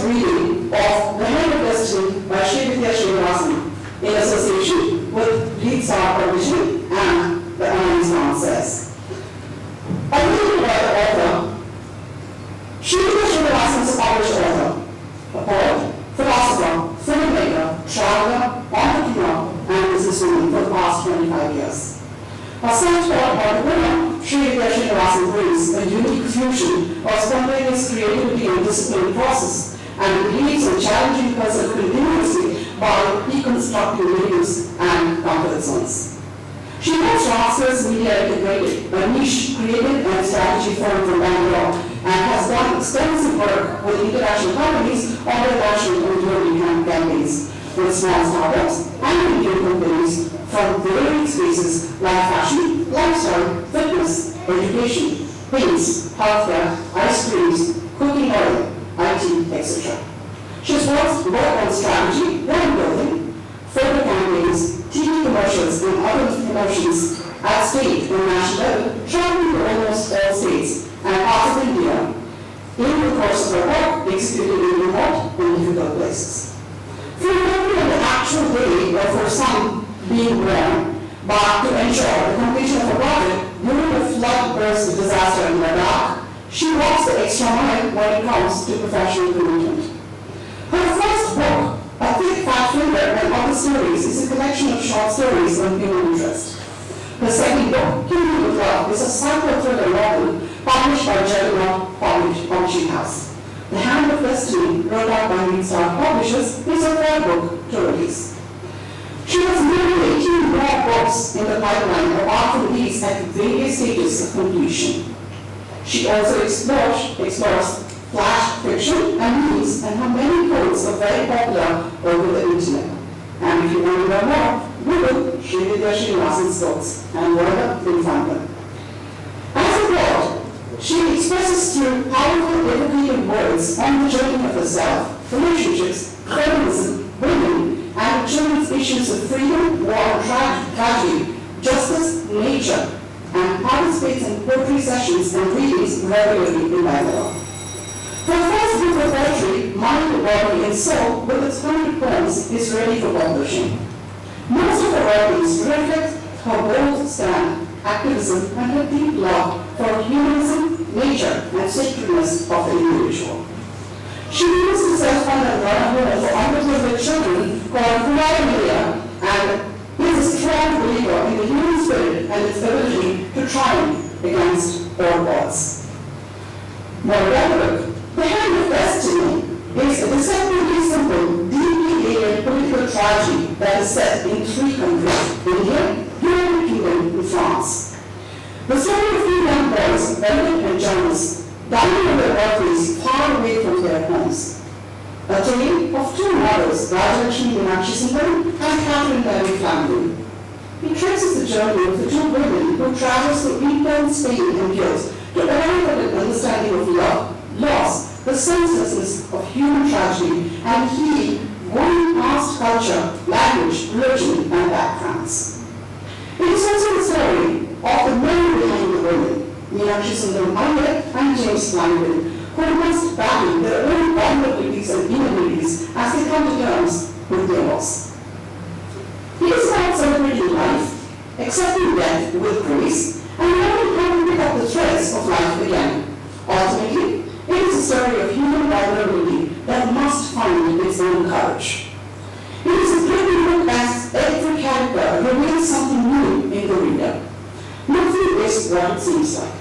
first reading of The Hand of Destiny by Srividya Srinivasan in association with Leadstart Publishers and the Alliance Francaise. A little about the author. Srividya Srinivasan is a published author, a poet, philosopher, filmmaker, traveler, entrepreneur, and businesswoman for the past 25 years. A self-taught entrepreneur, Srividya Srinivasan brings a unique fusion of spontaneous creativity and disciplined process, and believes in challenging herself continuously by deconstructing limits and comfort zones. She has Masters Media Integrated, a niche creative and strategy firm from Bangalore, and has done extensive work with international companies on their national and global campaigns, with small startups and medium companies from varied spaces like fashion, lifestyle, fitness, education, paints, healthcare, ice creams, cooking oil, IT, etc. She has worked both on strategy, brand building, photo campaigns, TV commercials, and other promotions at state and national level, traveling to almost all states and parts of India in the course of her work, executed in remote and difficult places. For example, on the actual day of her son being born, but to ensure the completion of a project during the flood burst disaster in Ladakh, she walks the extra mile when it comes to professional commitment. Her first book, A Thick Fat Finger and Other Stories, is a collection of short stories on human interest. Her second book, Kindle with Love, is a psycho-thriller novel published by Janaradhan Publishing House. The Hand of Destiny, wrote out by Leadstart Publishers, is her third book to release. She has nearly 18 more books in the pipeline, apart from these at various stages of completion. She also explores flash fiction and memes, and her many quotes are very popular over the internet. And if you want to know more, Google Srividya Srinivasan's books and wherever you find them. As a poet, she expresses through powerful, evocative words on the journey of herself, relationships, feminism, women, and children's issues of freedom, war, tragedy, justice, nature, and participates in poetry sessions and readings regularly in Bangalore. Her first book of poetry, Mind, Body, and Soul, with its 100 poems, is ready for publishing. Most of her writings reflect her bold stand, activism, and her deep love for humanism, nature, and sacredness of the individual. She used to self-fund and run a home for underprivileged children called Kumar, and is a strong believer in the human spirit and its ability to triumph against all odds. More relevant, The Hand of Destiny is a deceptively simple, deeply layered political tragedy that is set in 3 countries: India, United Kingdom, and France. The story of 2 young boys, Venkateswaran and Jonas, dying in their birthdays far away from their homes. A tale of 2 mothers, Rajagopal and Catherine family. It traces the journey of the 2 women who travels through intense pain and guilt to arrive at an understanding of love, loss, the senselessness of human tragedy, and heal one past culture, language, religion, and backgrounds. It is also the story of the men behind the women, Meenakshi and James Flanagan, who must battle their own vulnerabilities and inabilities as they come to terms with their loss. It is about celebrating life, accepting death with grace, and learning how to pick up the threads of life again. Ultimately, it is a story of human vulnerability that must find its own courage. It is a gripping book as every character reveals something new in the reader. Nothing is what it seems like.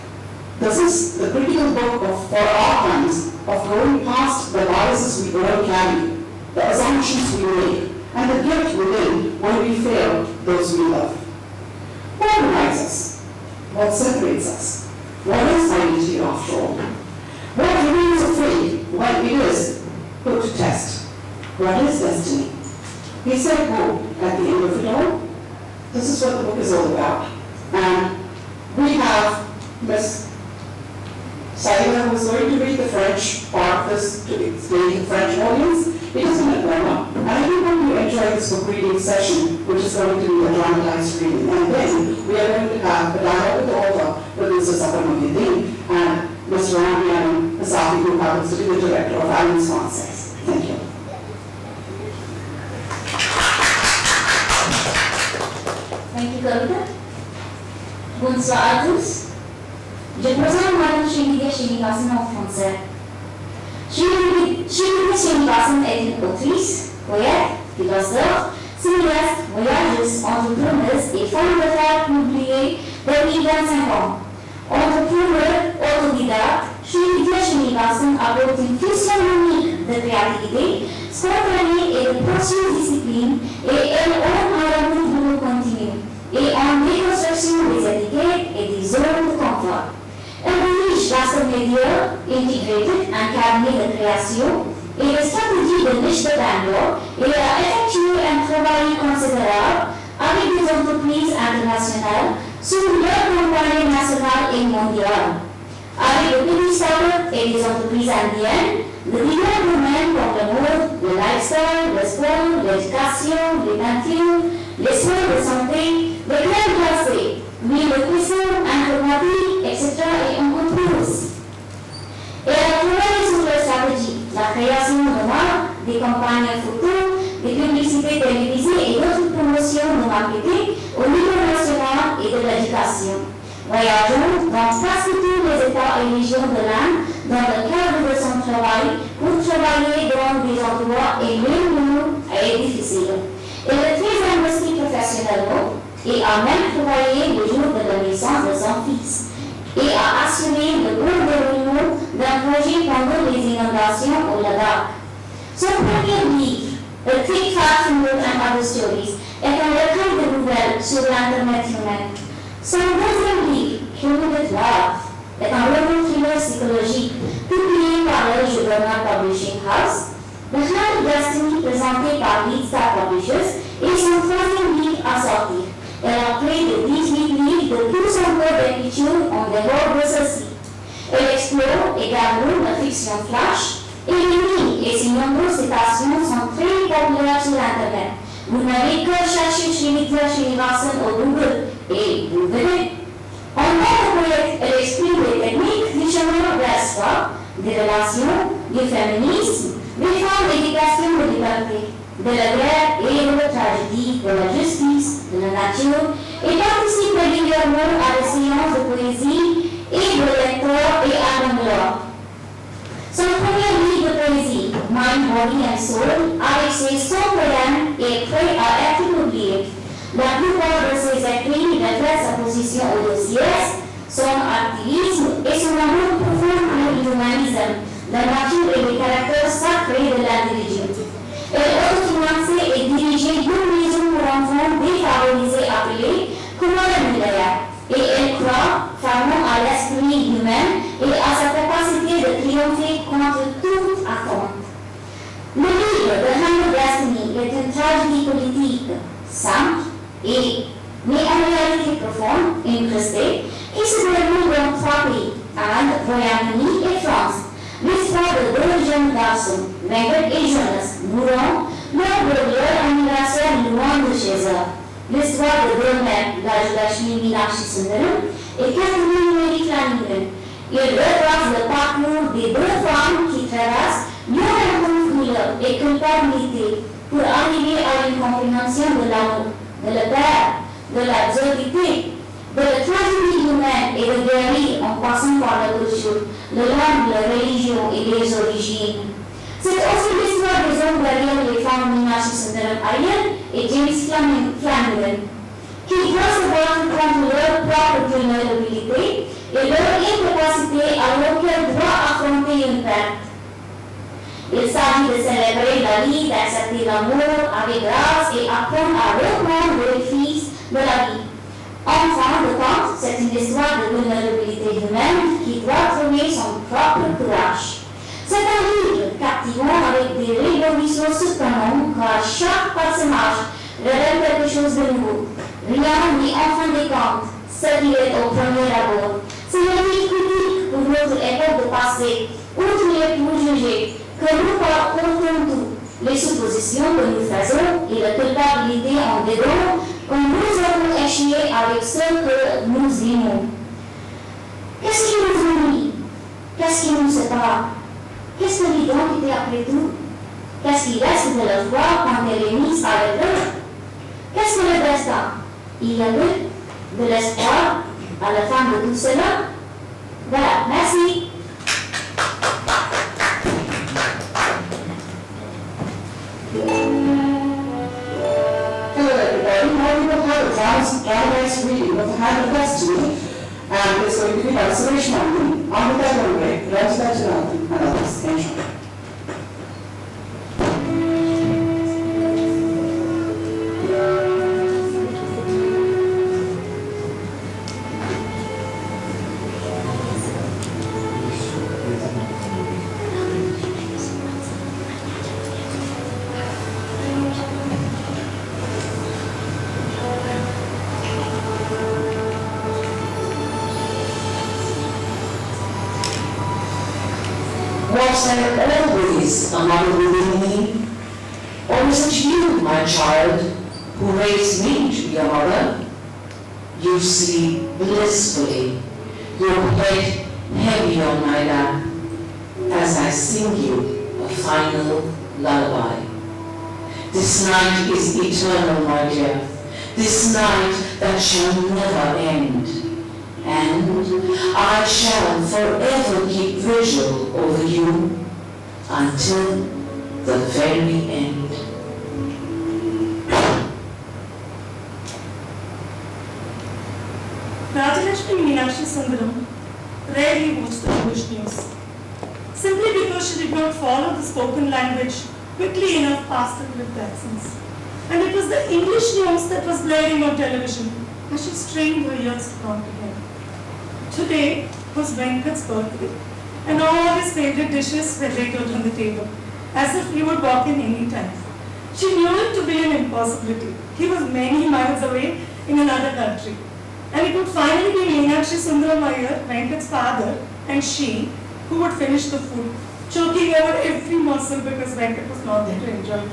This is the critical book for our times of going past the biases we all carry, the assumptions we make, and the guilt within when we fail those we love. What unites us? What separates us? What is identity after all? What remains of faith when it is put to test? What is destiny? He said, "Go at the end of it all." This is what the book is all about. And we have Ms. Syeda, who is going to read the French part of this to explain to the French audience. It is in a grammar. And I think when you enjoy this book reading session, which is going to be a dramatized reading, and then we are going to have a dialogue with the author, with Mr. Zafer Mohiuddin, and Mr. Randrianam, who happens to be the director of Alliance Francaise. Thank you. Thank you, Kavitha. Bonsoir à tous. Je présente Madame Srividya Srinivasan en français. Srividya Srinivasan est une autrice, poète, philosophe, cinéaste, voyageuse, entrepreneuse et femme d'affaires publiée depuis 25 ans. Entrepreneur autodidacte, Srividya Srinivasan apporte une fusion unique de créativité, spontanée et de précieuse discipline, et elle aime à l'amour de nous continu, et en déconstruction des étiquettes et des zones de confort. Elle dirige la média Integrated, un cabinet de création, et de stratégie de niche de Bangalore, et a effectué un travail considérable avec des entreprises internationales sur leur campagne nationale et mondiale. Avec le pays start-up et des entreprises indiennes, de divers domaines comme le mode, le lifestyle, le sport, l'éducation, les peintures, les soins de santé, les crèmes glacées, l'huile de cuisson, informatique, etc. et encore plus. Elle a travaillé sur la stratégie, la création de marques, des campagnes photos, des publicités télévisées et d'autres promotions de marketing au niveau national et de l'éducation. Voyageons dans presque tous les États et régions de l'Inde dans le cadre de son travail pour travailler dans des endroits et même lourds et difficiles. Elle est très investie professionnellement et a même travaillé le jour de la naissance de son fils et a assuré le bon déroulement d'un projet pendant les inondations au Ladakh. Son premier livre, A Quick Fast Food and Other Stories, est un recueil de nouvelles sur l'Internet humain. Son deuxième livre, Human Love, est un roman thriller psychologique publié par le Dramatised Publishing House. The Hon'ble President, présenté par Leadstart Publishers, est son troisième livre à sortir. Elle a près de 18 livres de plus encore d'écriture en dehors de ceci. Elle explore également la fiction flash et les lignes et ses nombreuses citations sont très populaires sur Internet. Vous n'avez que chercher Srividya Srinivasan au Google et vous verrez. En tant que poète, elle exprime les techniques du chemin vers soi, des relations, du féminisme, des formes d'éducation de liberté, de la guerre et de la tragédie, de la justice, de la nature, et participe régulièrement à des séances de poésie et de lecture et à Bangalore. Son premier livre de poésie, Mind, Body and Soul, avec ses 100 poèmes, est prêt à être publié. La plupart de ses écrits reflètent sa position au dossier, son activisme et son amour profond pour l'humanisme, la nature et les caractères sacrés de l'individu. Elle est autofinancée et dirigée d'une maison pour enfants défavorisés appelée Kumar et elle croit fermement à l'esprit humain et à sa capacité de triompher contre toute attente. Le livre de Hon'ble President est une tragédie politique simple mais en réalité profonde, incrustée, qui se déroule dans 3 pays, Inde, Royaume-Uni et France. L'histoire de 2 jeunes garçons, Venkat et Jonas, mourant lors de leur anniversaire loin de chez eux. L'histoire de 2 mères, Rajagopal et Kavitha. Il retrace le parcours des 2 femmes qui traversent leur et culpabilité pour arriver à une compréhension de l'amour, de la paix, de l'absurdité, de la tragédie humaine et de guérir en passant par la culture, le langue, la religion et les origines. C'est aussi l'histoire des hommes derrière les femmes Meenakshi Sundaram Iyer et James Flanagan, qui doivent se battre contre leur propre vulnérabilité et leur incapacité alors qu'elles doivent affronter une perte. Il s'agit de célébrer la vie, d'accepter l'amour avec grâce et apprendre à reprendre le fils de la vie. En fin de compte, c'est une histoire de vulnérabilité humaine qui doit trouver son propre courage. C'est un livre captivant avec des révolutions surprenantes car chaque personnage révèle quelque chose de nouveau. Rien n'est en fin de compte ce qui est au premier abord. C'est un livre critique pour notre époque de passé, outre les préjugés que nous portons tout, les suppositions que nous faisons et la culpabilité en dedans quand nous avons échoué avec ce que nous aimons. Qu'est-ce qui nous unit? Qu'est-ce qui nous sépare? Qu'est-ce que l'identité après tout? Qu'est-ce qui reste de leur voir quand elle est mise à l'épreuve? Qu'est-ce que le destin? Il y avait de l'espoir à la fin de tout cela? Voilà, merci. Hello everybody, now we will have a dramatized reading of the Hand of Destiny, and it's going to be by Suresh, Amruta, Dongray, Ranjitha, Janaradhan, and others. Enjoy. Was I always another within me? Or is it you, my child, who raised me to be a mother? You sleep blissfully, your head heavy on my lap, as I sing you a final lullaby. This night is eternal, my dear, this night that shall never end. And I shall forever keep vigil over you until the very end. Rajalakshmi Meenakshi Sundaram rarely watched the English news, simply because she did not follow the spoken language quickly enough past the clipped accents. And it was the English news that was blaring on television as she strained her ears to comprehend. Today was Venkat's birthday, and all his favorite dishes were laid out on the table, as if he would walk in any time. She knew it to be an impossibility. He was many miles away in another country. And it would finally be Meenakshi Sundaram Iyer, Venkat's father, and she who would finish the food, choking over every morsel because Venkat was not there to enjoy it.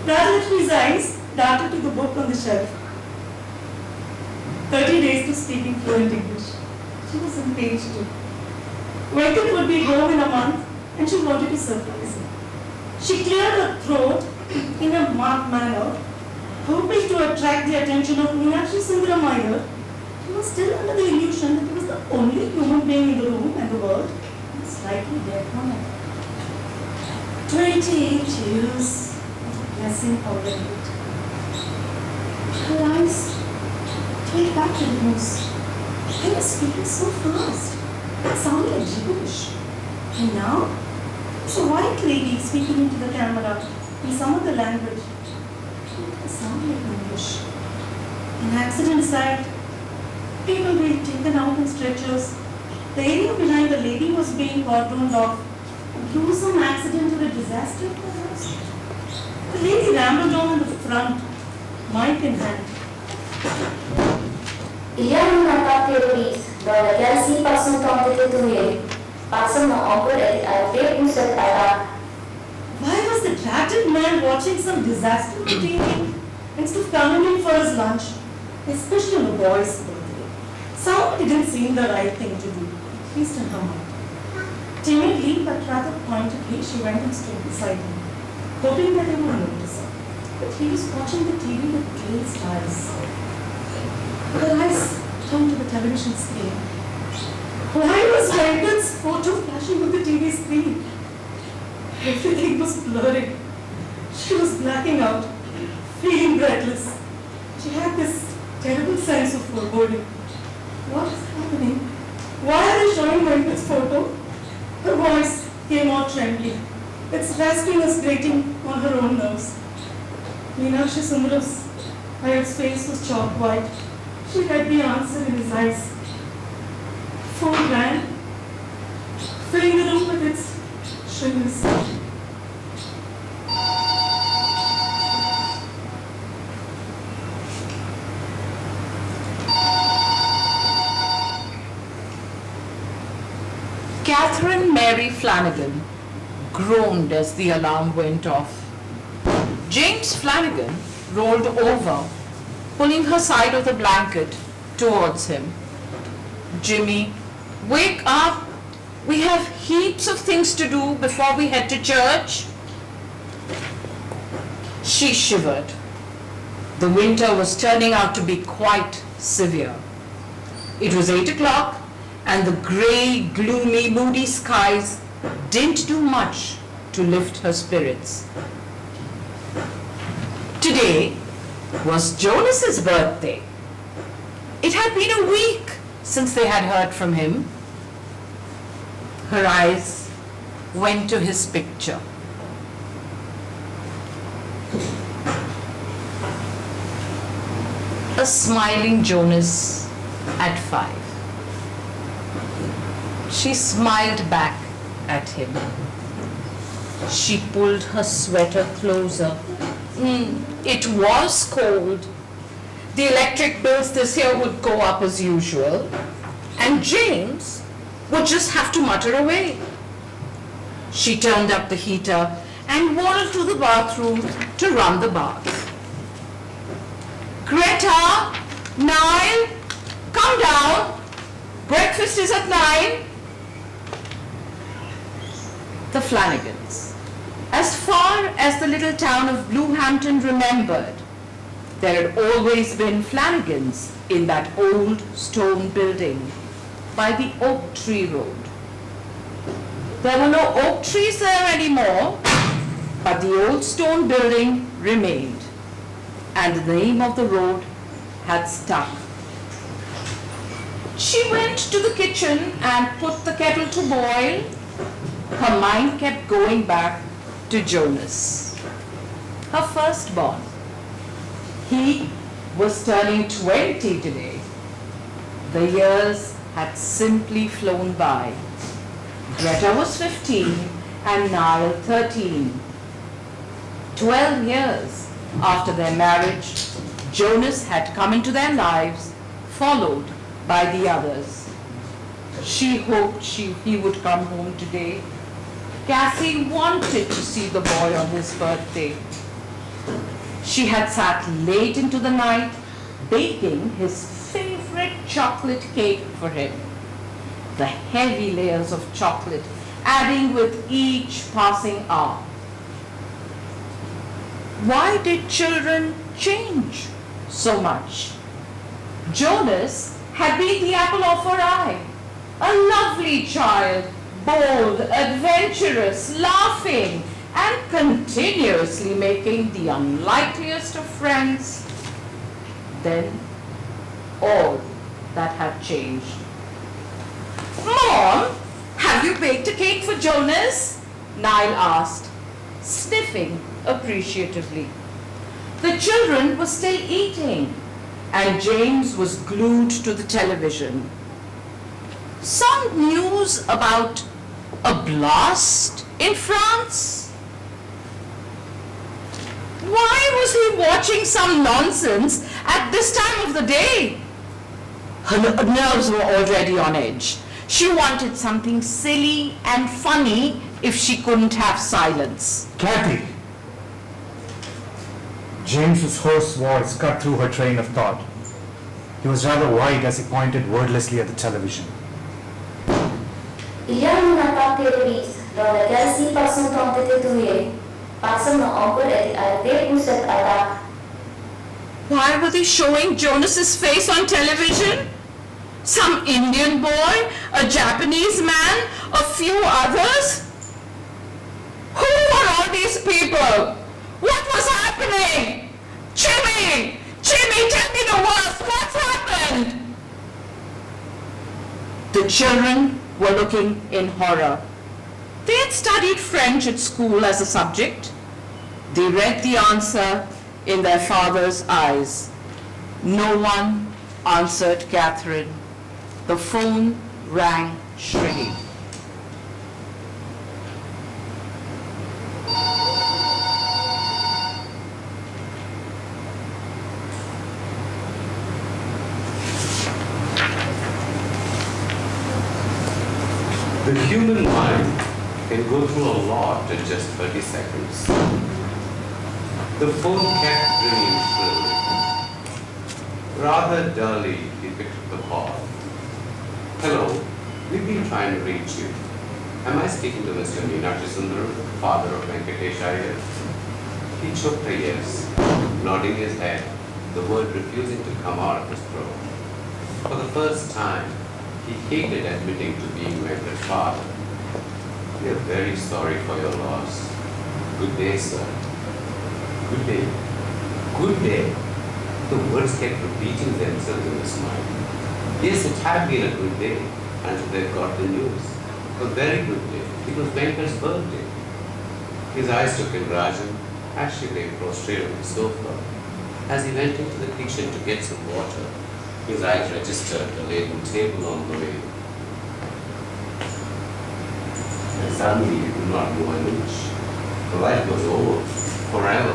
Rajalakshmi's eyes darted to the book on the shelf. 30 days to speaking fluent English. She was on page 2. Venkat would be home in a month and she wanted to surprise him. She cleared her throat in a marked manner, hoping to attract the attention of Meenakshi Sundaram Iyer. She was still under the illusion that he was the only human being in the room and the world, and slightly dead on it. 28 years of blessing already. Her eyes turned back to the news. They were speaking so fast. It sounded like gibberish. And now, it's a white lady speaking into the camera in some other language. It sounded like English. An accident site. People being taken out in stretchers. The area behind the lady was being cordoned off. Through some accident or a disaster, perhaps. The lady rambled on in the front, mic in hand. Il y a une attaque terroriste dans laquelle 6 personnes ont été tuées. Personne n'a encore été arrêté pour cette attaque. Why was the tragic man watching some disaster on TV instead of coming in for his lunch, especially on a boy's birthday? Somehow it didn't seem the right thing to do, at least in her mind. Timidly but rather pointedly, she went and stood beside him, hoping that he would notice her. But he was watching the TV with glazed eyes. Her eyes turned to the television screen. Why was Venkat's photo flashing on the TV screen? Everything was blurring. She was blacking out, feeling breathless. She had this terrible sense of foreboding. What is happening? Why are they showing Venkat's photo? Her voice came out trembling. Its raspiness grating on her own nerves. Meenakshi Sundaram's face was chalk white. She read the answer in his eyes. 4 grand, filling the room with its shrillness. Catherine Mary Flanagan groaned as the alarm went off. James Flanagan rolled over, pulling her side of the blanket towards him. Jimmy, wake up! We have heaps of things to do before we head to church. She shivered. The winter was turning out to be quite severe. It was 8 o'clock, and the grey, gloomy, moody skies didn't do much to lift her spirits. Today was Jonas's birthday. It had been a week since they had heard from him. Her eyes went to his picture. A smiling Jonas at 5. She smiled back at him. She pulled her sweater closer. It was cold. The electric bills this year would go up as usual, and James would just have to mutter away. She turned up the heater and waddled to the bathroom to run the bath. Greta, Niall, come down. Breakfast is at 9. The Flanagans. As far as the little town of Bluehampton remembered, there had always been Flanagans in that old stone building by the Oak Tree Road. There were no oak trees there anymore, but the old stone building remained, and the name of the road had stuck. She went to the kitchen and put the kettle to boil. Her mind kept going back to Jonas, her firstborn. He was turning 20 today. The years had simply flown by. Greta was 15 and Niall 13. 12 years after their marriage, Jonas had come into their lives, followed by the others. She hoped he would come home today. Cassie wanted to see the boy on his birthday. She had sat late into the night baking his favorite chocolate cake for him. The heavy layers of chocolate adding with each passing hour. Why did children change so much? Jonas had been the apple of her eye, a lovely child, bold, adventurous, laughing, and continuously making the unlikeliest of friends. Then all that had changed. Mom, have you baked a cake for Jonas? Niall asked, sniffing appreciatively. The children were still eating, and James was glued to the television. Some news about a blast in France? Why was he watching some nonsense at this time of the day? Her nerves were already on edge. She wanted something silly and funny if she couldn't have silence. Kathy! James's hoarse voice cut through her train of thought. He was rather white as he pointed wordlessly at the television. Il y a une attaque terroriste dans laquelle 6 personnes ont été tuées. Personne n'a encore été arrêté pour cette attaque. Why were they showing Jonas's face on television? Some Indian boy, a Japanese man, a few others? Who were all these people? What was happening? Jimmy! Jimmy, tell me the worst. What's happened? The children were looking in horror. They had studied French at school as a subject. They read the answer in their father's eyes. No one answered Catherine. The phone rang shrilly. The human mind can go through a lot in just 30 seconds. The phone kept ringing shrilly. Rather dully, he picked up the call. Hello, we've been trying to reach you. Am I speaking to Mr. Meenakshi Sundaram, father of Venkateswaran? He choked a yes, nodding his head, the word refusing to come out of his throat. For the first time, he hated admitting to being Venka's father. We are very sorry for your loss. Good day, sir. Good day. Good day. The words kept repeating themselves in his mind. Yes, it had been a good day until they got the news. A very good day. It was Venka's birthday. His eyes took in Rajan as she lay prostrate on the sofa. As he went into the kitchen to get some water, his eyes registered the laden table on the way. And suddenly he could not move an inch. The life was over, forever.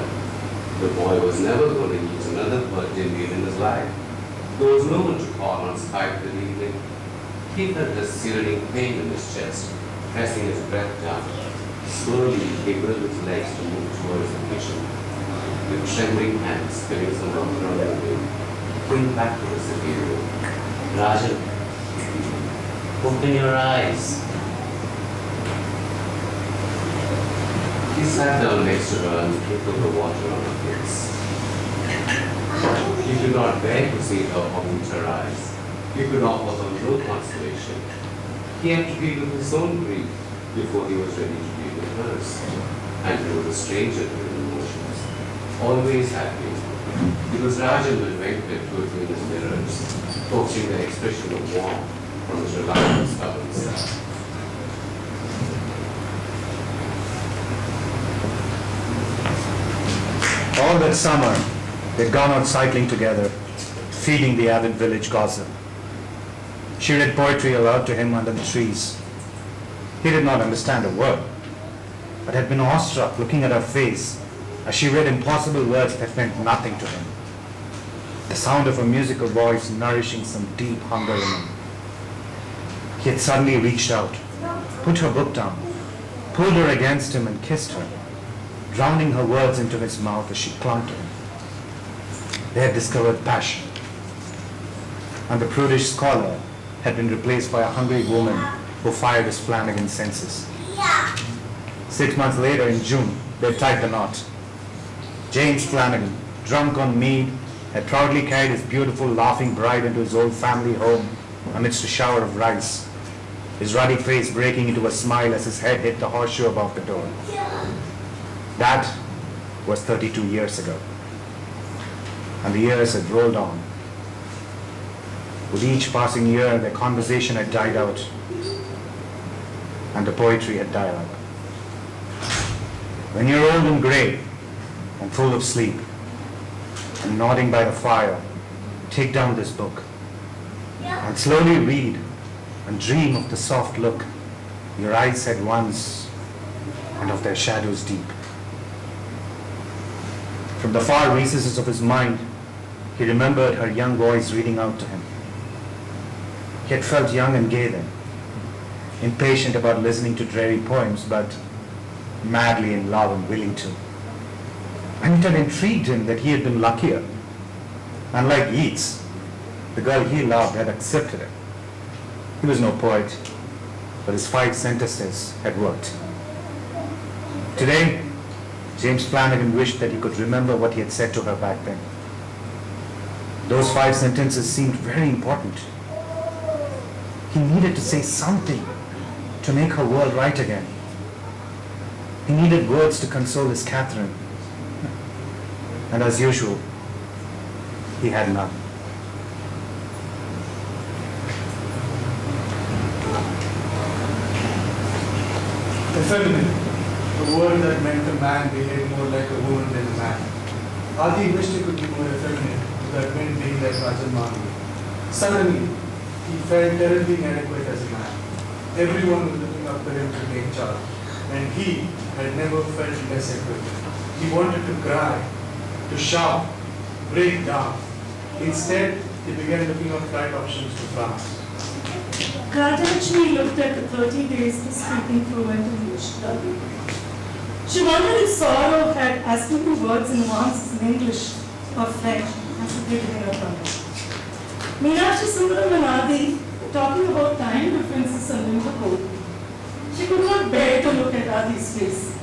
The boy was never going to eat another birthday meal in his life. There was no one to call on Skype that evening. He felt a searing pain in his chest, pressing his breath down. Slowly he wiggled his legs to move towards the kitchen. With trembling hands, spinning some arms around the room, going back to the sitting room. Rajan, open your eyes. He sat down next to her and trickled the water on her face. He could not bear to see her open her eyes. He could offer her no consolation. He had to deal with his own grief before he was ready to deal with hers. And he was a stranger to his emotions. Always had been. It was Rajan and Venkat who were in his mirrors, coaxing the expression of warmth from his reliable stubborn self. All that summer, they'd gone out cycling together, feeding the avid village gossip. She read poetry aloud to him under the trees. He did not understand a word, but had been awestruck looking at her face as she read impossible words that meant nothing to him. The sound of her musical voice nourishing some deep hunger in him. He had suddenly reached out, put her book down, pulled her against him and kissed her, drowning her words into his mouth as she clung to him. They had discovered passion, and the prudish scholar had been replaced by a hungry woman who fired his Flanagan senses. 6 months later, in June, they tied the knot. James Flanagan, drunk on mead, had proudly carried his beautiful, laughing bride into his old family home amidst a shower of rice, his ruddy face breaking into a smile as his head hit the horseshoe above the door. That was 32 years ago. And the years had rolled on. With each passing year, their conversation had died out, and the poetry had died up. When you're old and grey, and full of sleep, and nodding by the fire, take down this book, and slowly read, and dream of the soft look your eyes had once, and of their shadows deep. From the far recesses of his mind, he remembered her young voice reading out to him. He had felt young and gay then, impatient about listening to dreary poems, but madly in love and willing to. And it had intrigued him that he had been luckier. Unlike Yeats, the girl he loved had accepted it. He was no poet, but his 5 sentences had worked. Today, James Flanagan wished that he could remember what he had said to her back then. Those 5 sentences seemed very important. He needed to say something to make her world right again. He needed words to console his Catherine. And as usual, he had none. Effeminate, a word that meant a man behaved more like a woman than a man. Adi wished he could be more effeminate, that meant being like Rajan Mahani. Suddenly, he felt terribly inadequate as a man. Everyone was looking up to him to take charge, and he had never felt less equipped. He wanted to cry, to shout, break down. Instead, he began looking at flight options to France. Rajalakshmi looked at the 30 days to speaking fluent English. She wondered if sorrow had as many words in nuances in English or French as it did in her tongue. Meenakshi Sundaram and Adi talking about time differences and Liverpool. She could not bear to look at Adi's face.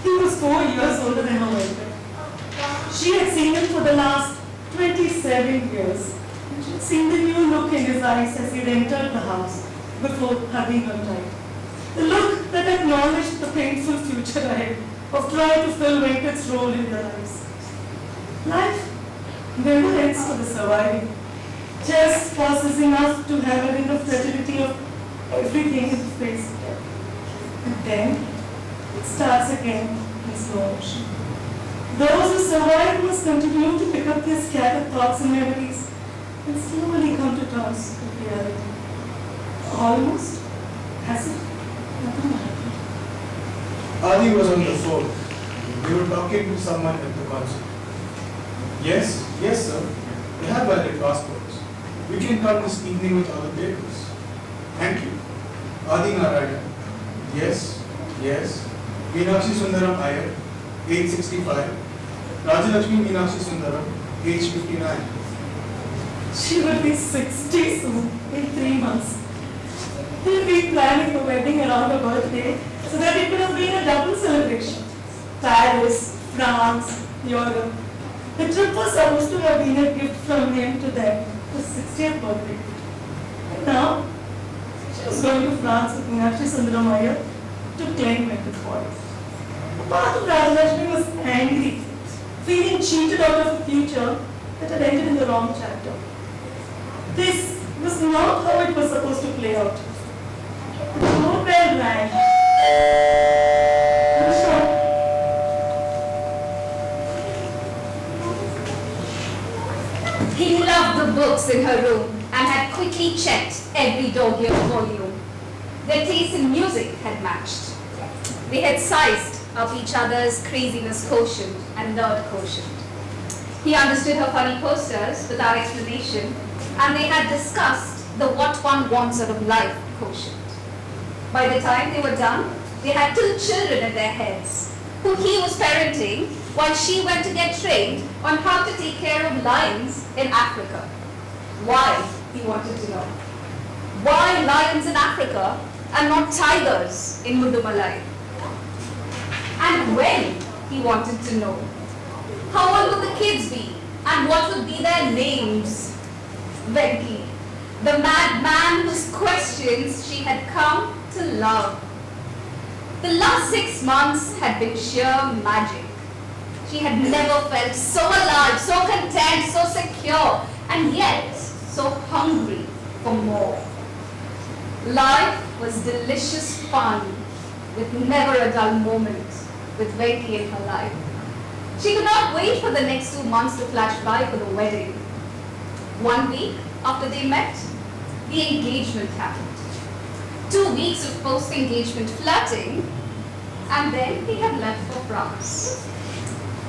He was 4 years older than her Venkat. She had seen him for the last 27 years. And she had seen the new look in his eyes as he entered the house before hugging her tight. The look that acknowledged the painful future ahead of trying to fill Venkat's role in their lives. Life never ends for the surviving. Just passes enough to have an enough fragility of everything in the face of death. And then it starts again in slow motion. Those who survive must continue to pick up their scattered thoughts and memories and slowly come to terms with reality. Almost as if nothing happened. Adi was on the phone. They were talking to someone at the concert. Yes, sir. They have valid passports. We can come this evening with other papers. Thank you. Adi Narayana. Yes. Meenakshi Sundaram Iyer, age 65. Rajalakshmi Meenakshi Sundaram, age 59. She will be 60 soon, in 3 months. We'll be planning the wedding around her birthday so that it could have been a double celebration. Paris, France, Europe. The trip was supposed to have been a gift from him to them for 60th birthday. And now, she was going to France with Meenakshi Sundaram Iyer to claim Venkat's body. Part of Rajalakshmi was angry, feeling cheated out of a future that had ended in the wrong chapter. This was not how it was supposed to play out. The doorbell rang. He loved the books in her room and had quickly checked every dog-eared volume. Their taste in music had matched. They had sized up each other's craziness quotient and nerd quotient. He understood her funny posters without explanation, and they had discussed the what one wants out of life quotient. By the time they were done, they had 2 children in their heads, who he was parenting while she went to get trained on how to take care of lions in Africa. Why, he wanted to know. Why lions in Africa and not tigers in Mudumalai? And when, he wanted to know. How old would the kids be? And what would be their names? Venki, the madman whose questions she had come to love. The last 6 months had been sheer magic. She had never felt so alive, so content, so secure, and yet so hungry for more. Life was delicious fun, with never a dull moment with Venki in her life. She could not wait for the next 2 months to flash by for the wedding. 1 week after they met, the engagement happened. 2 weeks of post-engagement flirting, and then he had left for France.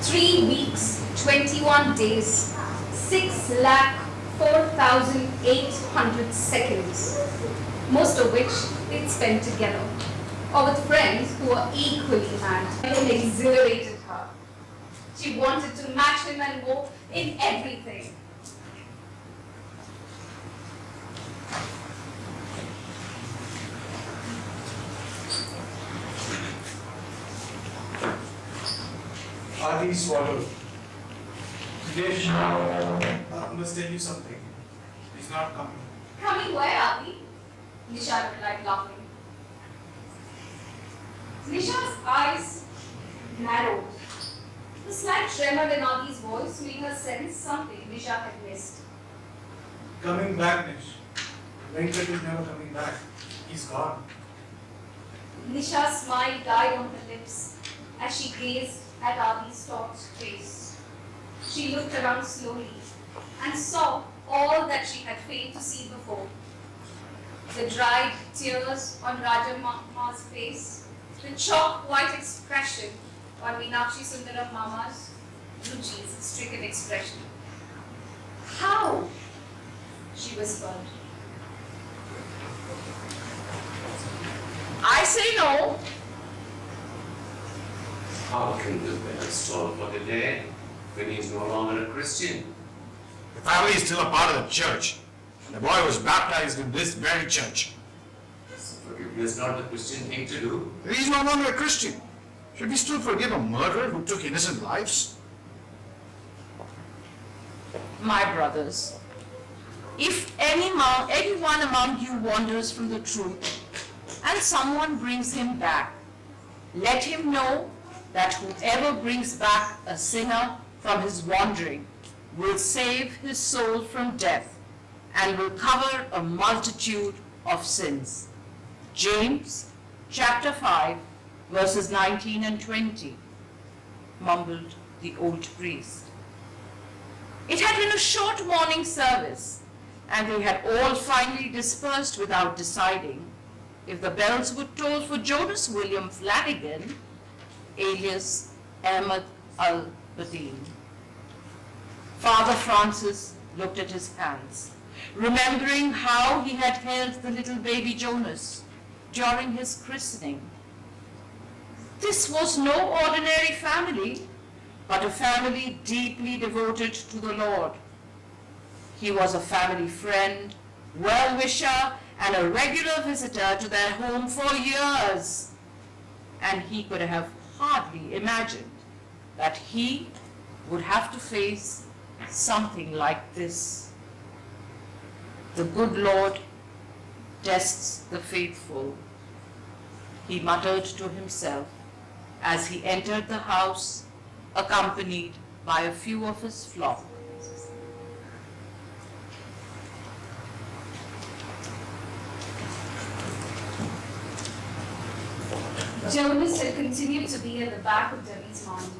3 weeks, 21 days, 6,04,800 seconds, most of which they'd spent together, or with friends who were equally mad. It exhilarated her. She wanted to match him and more in everything. Adi swallowed. Today, I must tell you something. He's not coming. Coming where, Adi? Nisha replied, laughing. Nisha's eyes narrowed. The slight tremor in Adi's voice made her sense something Nisha had missed. Coming back, Nish. Venkat is never coming back. He's gone. Nisha's smile died on her lips as she gazed at Adi's taut face. She looked around slowly and saw all that she had failed to see before. The dried tears on Rajamama's face, the chalk white expression on Meenakshi Sundaram Mama's Ruchi's stricken expression. How? She whispered. I say no. How can the bell stall for the day when he's no longer a Christian? The family is still a part of the church. The boy was baptized in this very church. Is forgiveness not the Christian thing to do? He's no longer a Christian. Should we still forgive a murderer who took innocent lives? My brothers, if anyone among you wanders from the truth and someone brings him back, let him know that whoever brings back a sinner from his wandering will save his soul from death and will cover a multitude of sins. James chapter 5 verses 19 and 20, mumbled the old priest. It had been a short morning service, and they had all finally dispersed without deciding if the bells would toll for Jonas William Flanagan, alias Ahmed al-Badin. Father Francis looked at his hands, remembering how he had held the little baby Jonas during his christening. This was no ordinary family, but a family deeply devoted to the Lord. He was a family friend, well-wisher, and a regular visitor to their home for years. And he could have hardly imagined that he would have to face something like this. The good Lord tests the faithful, he muttered to himself as he entered the house, accompanied by a few of his flock. Jonas had continued to be at the back of Debbie's mind,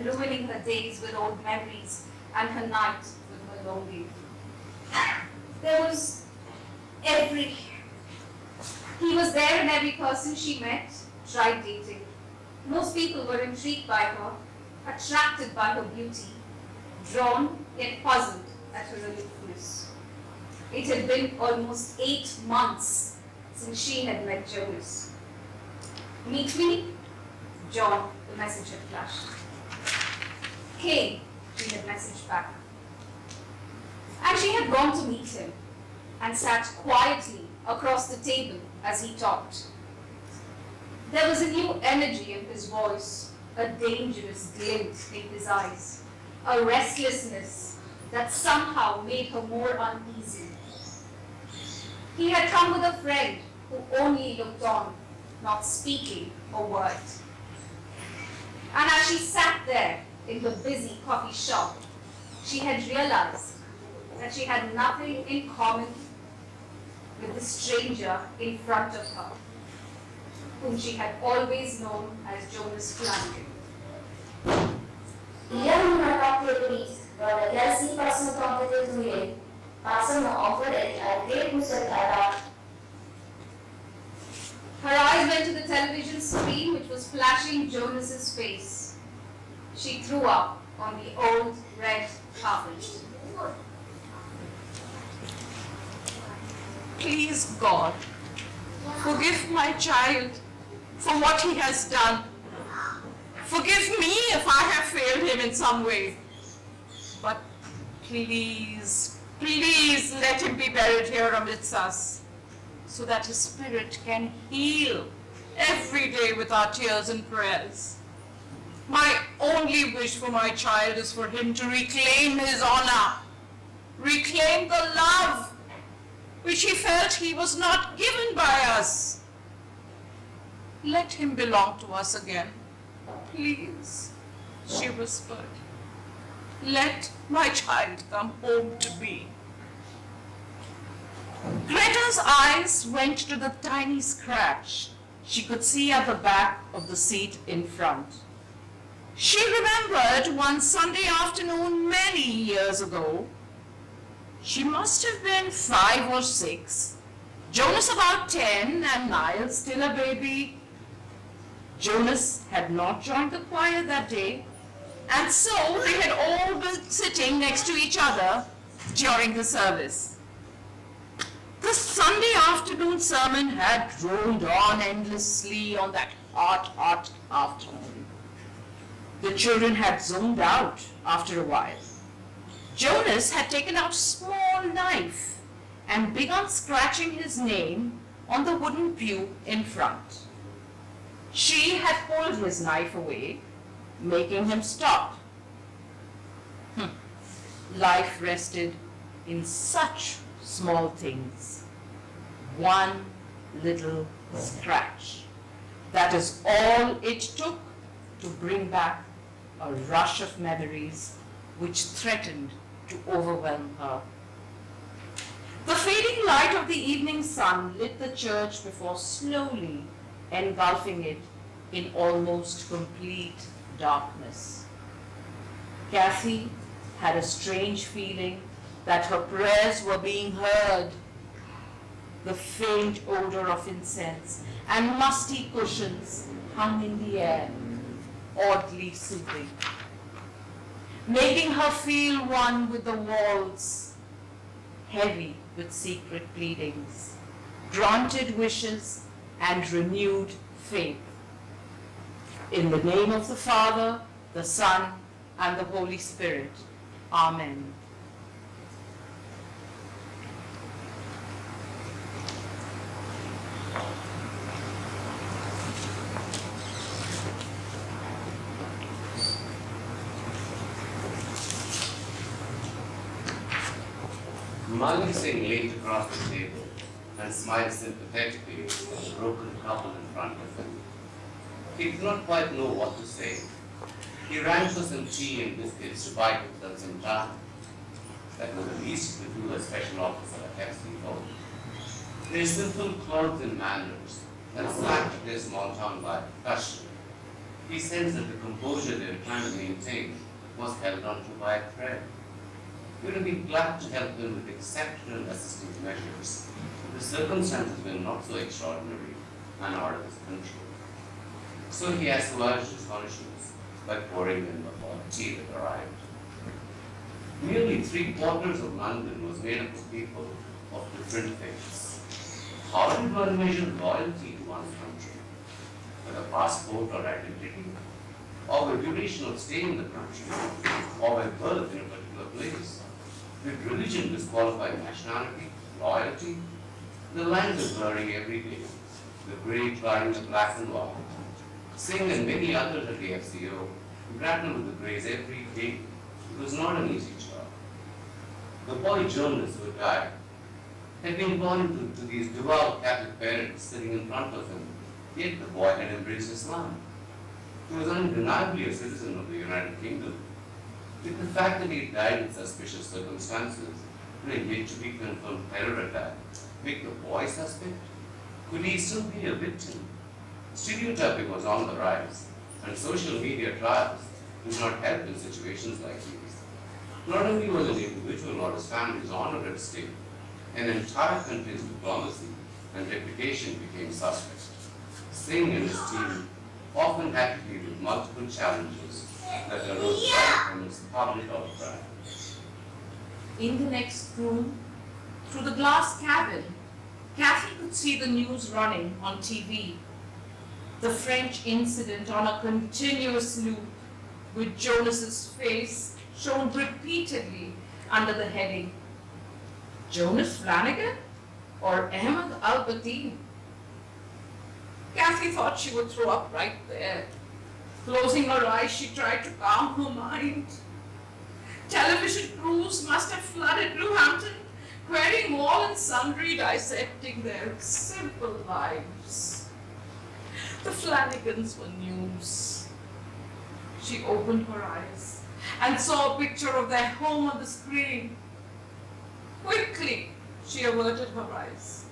ruining her days with old memories and her nights with her longing. There was he was there in every person she met, tried dating. Most people were intrigued by her, attracted by her beauty, drawn yet puzzled at her aloofness. It had been almost 8 months since she had met Jonas. Meet me? John, the message had flashed. Came, he had messaged back. And she had gone to meet him and sat quietly across the table as he talked. There was a new energy in his voice, a dangerous glint in his eyes, a restlessness that somehow made her more uneasy. He had come with a friend who only looked on, not speaking a word. And as she sat there in the busy coffee shop, she had realized that she had nothing in common with the stranger in front of her, whom she had always known as Jonas Flanagan. Here we have talked to a priest, but a glassy personal competence to him. Person offered a great Musatara. Her eyes went to the television screen which was flashing Jonas's face. She threw up on the old red carpet. Please, God, forgive my child for what he has done. Forgive me if I have failed him in some way. But please, please let him be buried here amidst us, so that his spirit can heal every day with our tears and prayers. My only wish for my child is for him to reclaim his honor, reclaim the love which he felt he was not given by us. Let him belong to us again, please, she whispered. Let my child come home to me. Greta's eyes went to the tiny scratch she could see at the back of the seat in front. She remembered one Sunday afternoon many years ago. She must have been 5 or 6, Jonas about 10 and Niall still a baby. Jonas had not joined the choir that day, and so they had all been sitting next to each other during the service. The Sunday afternoon sermon had droned on endlessly on that hot afternoon. The children had zoned out after a while. Jonas had taken out a small knife and begun scratching his name on the wooden pew in front. She had pulled his knife away, making him stop. life rested in such small things. One little scratch. That is all it took to bring back a rush of memories which threatened to overwhelm her. The fading light of the evening sun lit the church before slowly engulfing it in almost complete darkness. Kathy had a strange feeling that her prayers were being heard. The faint odor of incense and musty cushions hung in the air, oddly soothing, making her feel one with the walls, heavy with secret pleadings, granted wishes, and renewed faith. In the name of the Father, the Son, and the Holy Spirit. Amen. Mali Singh leaned across the table and smiled sympathetically at the broken couple in front of him. He did not quite know what to say. He rang for some tea and biscuits to buy himself some time. That was the least he could do as special officer at FC Home. Their simple clothes and manners and slacked their small town life cushion. He sensed that the composure they were trying to maintain was held on to by a thread. He would have been glad to help them with exceptional assistive measures. The circumstances were not so extraordinary and out of his control. So he assuaged his conscience by pouring in the hot tea that arrived. Nearly 3/4 of London was made up of people of different faiths. How did one measure loyalty to one's country? With a passport or identity? Or with duration of stay in the country? Or with birth in a particular place? Did religion disqualify nationality, loyalty? The lines are blurring every day. The grey trying the black and white. Singh and many others at the FCO grapple with the greys every day. It was not an easy job. The boy journalist who died had been born to these devout Catholic parents sitting in front of him, yet the boy had embraced Islam. He was undeniably a citizen of the United Kingdom. Did the fact that he died in suspicious circumstances in a yet to be confirmed terror attack make the boy suspect? Could he still be a victim? Stereotyping was on the rise, and social media trials did not help in situations like these. Not only was an individual or his family's honor at stake, an entire country's diplomacy and reputation became suspect. Singh and his team often had to deal with multiple challenges that arose right from its public outcry. In the next room, through the glass cabin, Kathy could see the news running on TV. The French incident on a continuous loop with Jonas's face shown repeatedly under the heading, Jonas Flanagan or Ahmed Al-Bateen? Kathy thought she would throw up right there. Closing her eyes, she tried to calm her mind. Television crews must have flooded Bluehampton, querying all and sundry, dissecting their simple lives. The Flanagans were news. She opened her eyes and saw a picture of their home on the screen. Quickly, she averted her eyes.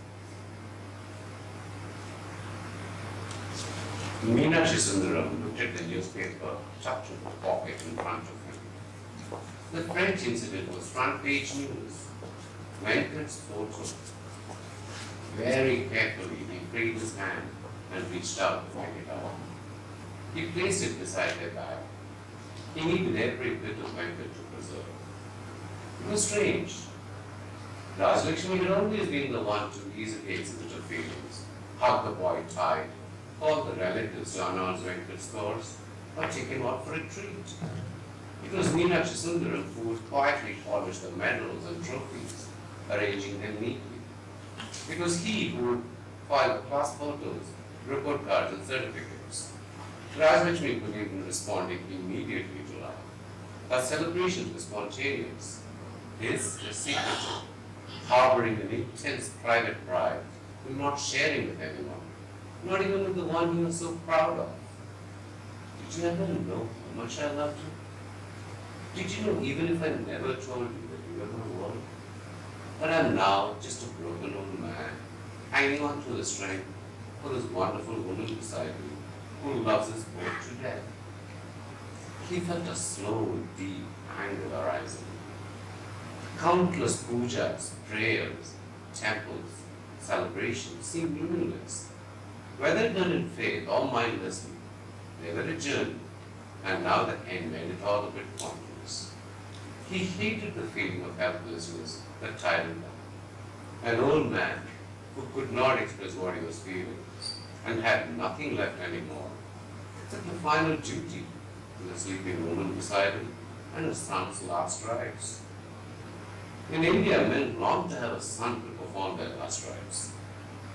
Meenakshi Sundaram looked at the newspaper tucked in the pocket in front of him. The French incident was front page news. Venkat's photo. Very carefully, he freed his hand and reached out to pick it up. He placed it beside their bag. He needed every bit of Venkat to preserve. It was strange. Rajlakshmi had always been the one to easily exhibit her feelings, hug the boy tight, call the relatives to announce Venkat's scores, or take him out for a treat. It was Meenakshi Sundaram who would quietly polish the medals and trophies, arranging them neatly. It was he who would file the class photos, report cards, and certificates. Rajlakshmi believed in responding immediately to life. Her celebrations were spontaneous, His is secretive, harboring an intense private pride, and not sharing with anyone, not even with the one he was so proud of. Did you ever know how much I loved you? Did you know even if I never told you that you were my world? But I'm now just a broken old man, hanging on to the string for this wonderful woman beside me, who loves us both to death. He felt a slow, deep anger arising. Countless pujas, prayers, temples, celebrations seemed meaningless. Whether done in faith or mindlessly, they were a journey, and now the end made it all a bit pointless. He hated the feeling of helplessness that tied him down. An old man who could not express what he was feeling and had nothing left anymore, except the final duty to the sleeping woman beside him and his son's last rites. In India, men longed to have a son to perform their last rites.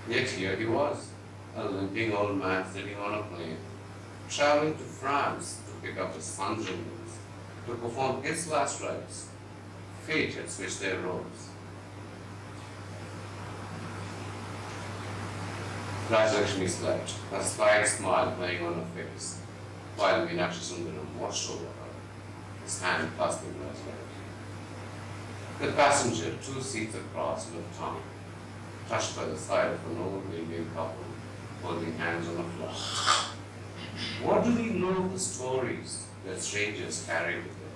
Yet here he was, a limping old man sitting on a plane, traveling to France to pick up his son's remains, to perform his last rites. Fate had switched their roles. Rajalakshmi slept, a slight smile playing on her face, while Meenakshi Sundaram watched over her, his hand clasping her leg. The passenger, 2 seats across, looked on, touched by the side of an old Indian couple, holding hands on a floor. What do we know of the stories that strangers carry with them?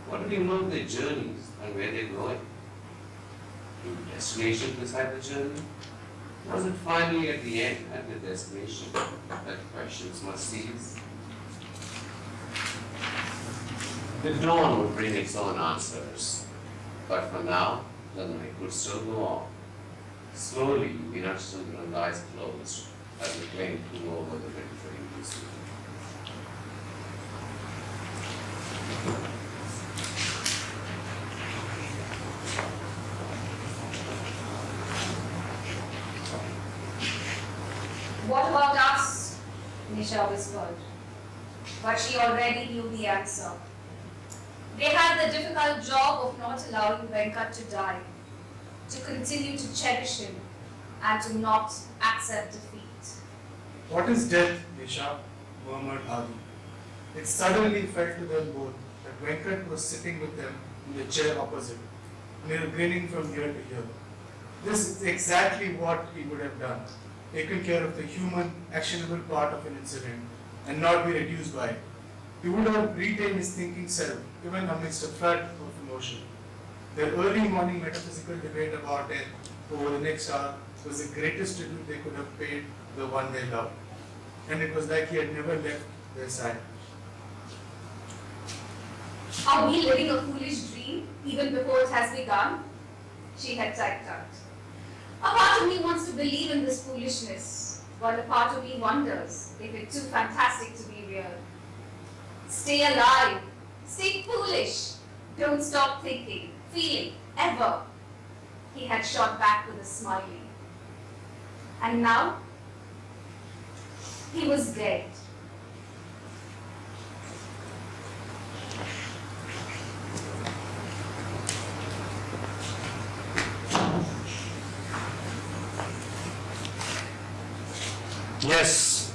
What do we know of their journeys and where they're going? Do destination decide the journey? Was it finally at the end, at the destination, that questions must cease? The dawn would bring its own answers, but for now, the night would still go on. Slowly, Meenakshi Sundaram's eyes closed as the plane flew over the Mediterranean Sea. What about us? Nisha whispered. But she already knew the answer. They had the difficult job of not allowing Venkat to die, to continue to cherish him, and to not accept defeat. What is death, Nisha? Murmured Adi. It suddenly felt to them both that Venkat was sitting with them in the chair opposite, and they were grinning from ear to ear. This is exactly what he would have done, taken care of the human, actionable part of an incident and not be reduced by it. He would have retained his thinking self, even amidst a flood of emotion. Their early morning metaphysical debate about death over the next hour was the greatest tribute they could have paid the one they loved. And it was like he had never left their side. Are we living a foolish dream even before it has begun? She had typed out. A part of me wants to believe in this foolishness, while a part of me wonders if it's too fantastic to be real. Stay alive. Stay foolish. Don't stop thinking, feeling, ever. He had shot back with a smiley. And now, he was dead. Yes,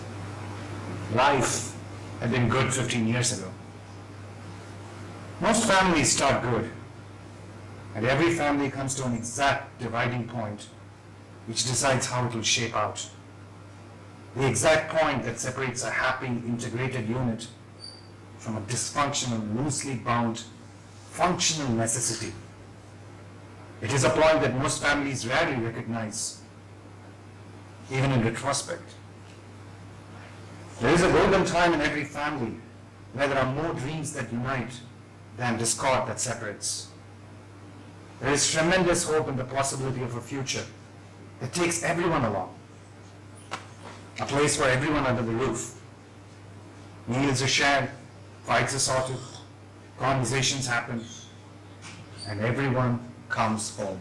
life had been good 15 years ago. Most families start good, and every family comes to an exact dividing point which decides how it will shape out. The exact point that separates a happy, integrated unit from a dysfunctional, loosely bound, functional necessity. It is a point that most families rarely recognize, even in retrospect. There is a golden time in every family where there are more dreams that unite than discord that separates. There is tremendous hope in the possibility of a future that takes everyone along. A place for everyone under the roof. Meals are shared, fights are sorted, conversations happen, and everyone comes home.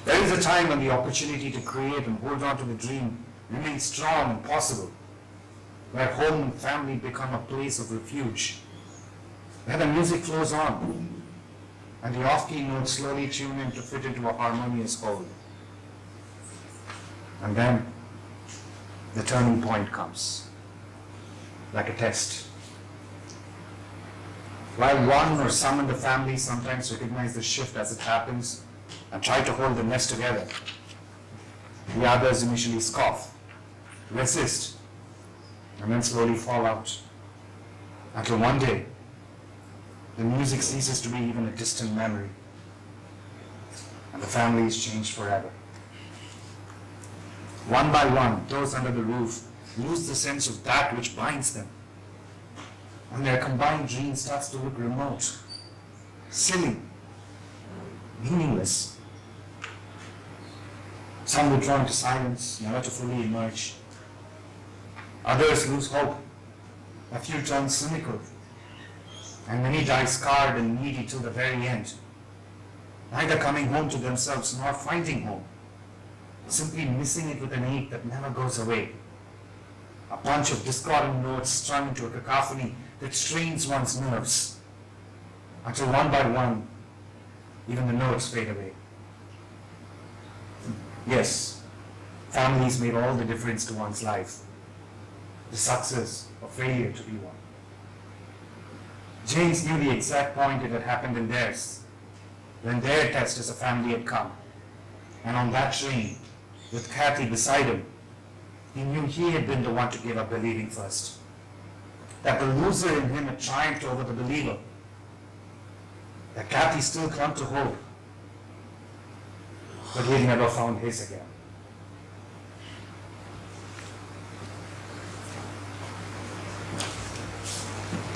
There is a time when the opportunity to create and hold on to the dream remains strong and possible, where home and family become a place of refuge, where the music flows on, and the off-key notes slowly tune in to fit into a harmonious whole. And then the turning point comes, like a test. While one or some in the family sometimes recognize the shift as it happens and try to hold the nest together, the others initially scoff, resist, and then slowly fall out, until one day, the music ceases to be even a distant memory, and the family is changed forever. One by one, those under the roof lose the sense of that which binds them, and their combined dream starts to look remote, silly, meaningless. Some withdraw into silence, never to fully emerge. Others lose hope. A few turn cynical, and many die scarred and needy till the very end, neither coming home to themselves nor finding home, simply missing it with an ache that never goes away. A bunch of discordant notes strung into a cacophony that strains one's nerves, until one by one, even the notes fade away. Yes, families made all the difference to one's life, the success or failure to be one. James knew the exact point it had happened in theirs, when their test as a family had come. And on that train, with Kathy beside him, he knew he had been the one to give up believing first. That the loser in him had triumphed over the believer. That Kathy still clung to hope, but he had never found his again.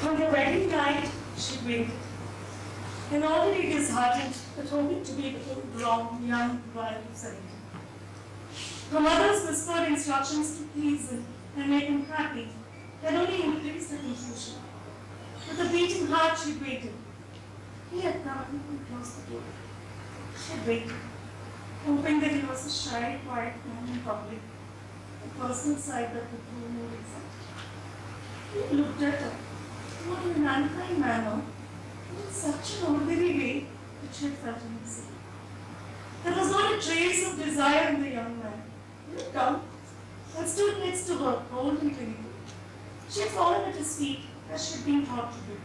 On the wedding night, she waited, and already disheartened, but hoping to be the full-grown young bride of 17. Her mother's whispered instructions to please him and make him happy had only increased her confusion. With a beating heart, she waited. He had come and closed the door. She had waited, hoping that he was a shy, quiet man in public, a personal side that would grow more exact. He looked at her, not in an unkind manner, but in such an ordinary way that she had felt uneasy. There was not a trace of desire in the young man. He had come and stood next to her, cold and clinical. She had fallen at his feet as she had been taught to do.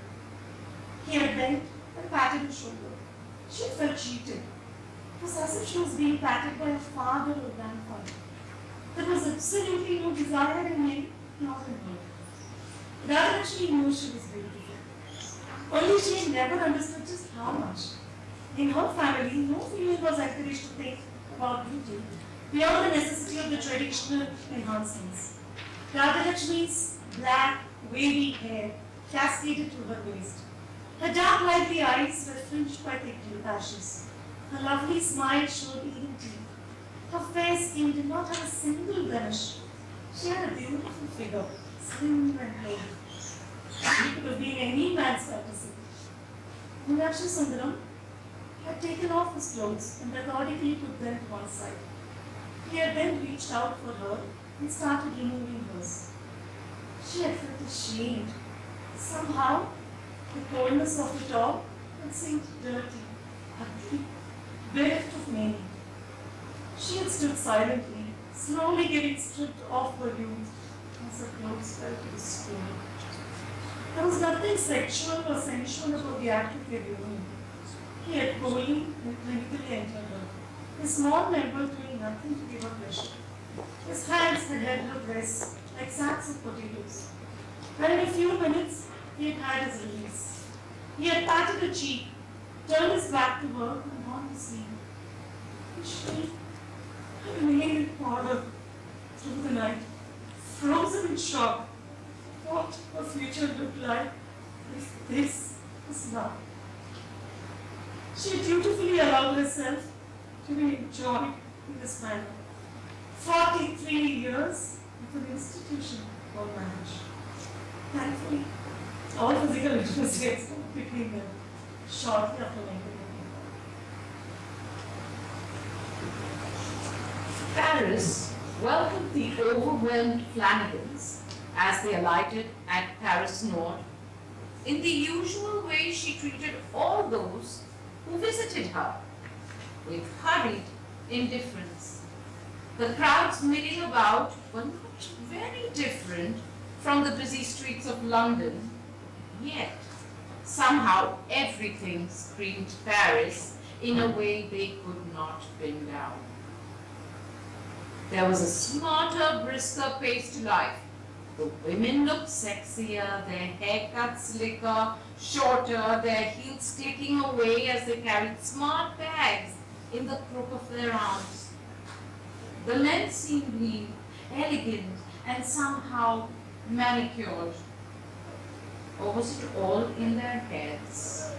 He had bent and patted her shoulder. She had felt cheated. It was as if she was being patted by a father or grandfather. There was absolutely no desire in him, nor in her. Rather than she knew she was beautiful. Only she had never understood just how much. In her family, no female was encouraged to think about beauty beyond the necessity of the traditional enhancements. Radhalakshmi's black, wavy hair cascaded to her waist. Her dark, lively eyes were fringed by thick lashes. Her lovely smile showed even teeth. Her fair skin did not have a single blemish. She had a beautiful figure, slim and plain. She could have been any man's fantasy. Meenakshi Sundaram had taken off his clothes and methodically put them to one side. He had then reached out for her and started removing hers. She had felt ashamed. Somehow, the coldness of it all had seemed dirty, ugly, bereft of meaning. She had stood silently, slowly getting stripped off her youth as her clothes fell to the floor. There was nothing sexual or sensual about the act of reviewing. He had coldly and clinically entered her, his small member doing nothing to give her pleasure. His hands had held her breasts like sacks of potatoes. And in a few minutes, he had had his release. He had patted her cheek, turned his back to her, and gone to sleep. And she had remained in horror through the night, frozen in shock. What her future looked like if this was love. She dutifully allowed herself to be enjoyed in this manner. 43 years of an institution called marriage. Thankfully, all physical intimacy had stopped between them shortly after making it. Paris welcomed the overwhelmed Flanagans as they alighted at Paris Nord. In the usual way she treated all those who visited her with hurried indifference. The crowds milling about were not very different from the busy streets of London, yet somehow everything screamed Paris in a way they could not pin down. There was a smarter, brisker pace to life. The women looked sexier, their haircuts slicker, shorter, their heels clicking away as they carried smart bags in the crook of their arms. The men seemed lean, elegant, and somehow manicured. Or was it all in their heads?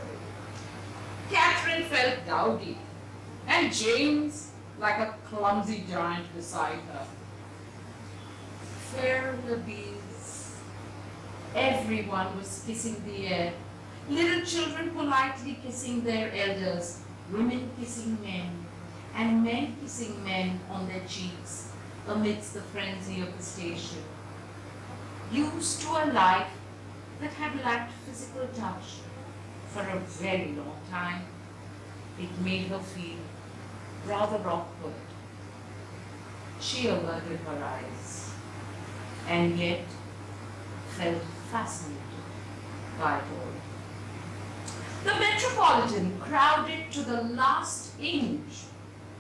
Catherine felt dowdy, and James like a clumsy giant beside her. Fair Labise. Everyone was kissing the air. Little children politely kissing their elders, women kissing men, and men kissing men on their cheeks amidst the frenzy of the station. Used to a life that had lacked physical touch for a very long time, it made her feel rather awkward. She averted her eyes and yet felt fascinated by it all. The Metropolitan, crowded to the last inch,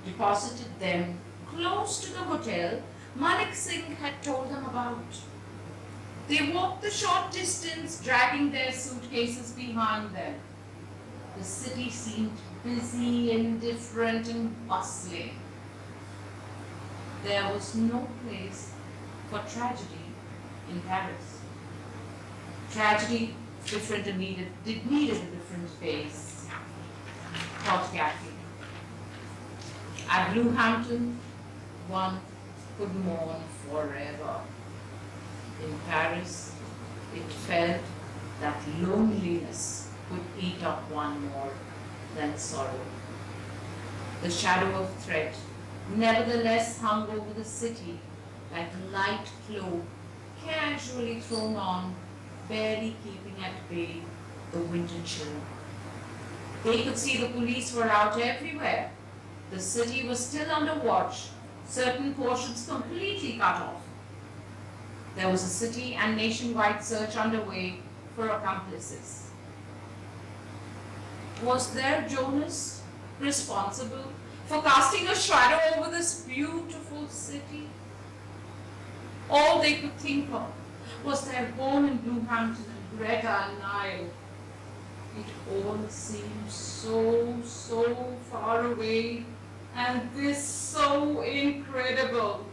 deposited them close to the hotel Manik Singh had told them about. They walked the short distance, dragging their suitcases behind them. The city seemed busy, indifferent, and bustling. There was no place for tragedy in Paris. Tragedy different and needed a different face, thought Kathy. At Bluehampton, one could mourn forever. In Paris, it felt that loneliness could eat up one more than sorrow. The shadow of threat nevertheless hung over the city like a light cloak casually thrown on, barely keeping at bay the winter chill. They could see the police were out everywhere. The city was still under watch, certain portions completely cut off. There was a city and nationwide search underway for accomplices. Was their Jonas responsible for casting a shadow over this beautiful city? All they could think of was their home in Bluehampton and Greta and Nile. It all seemed so far away, and this so incredible.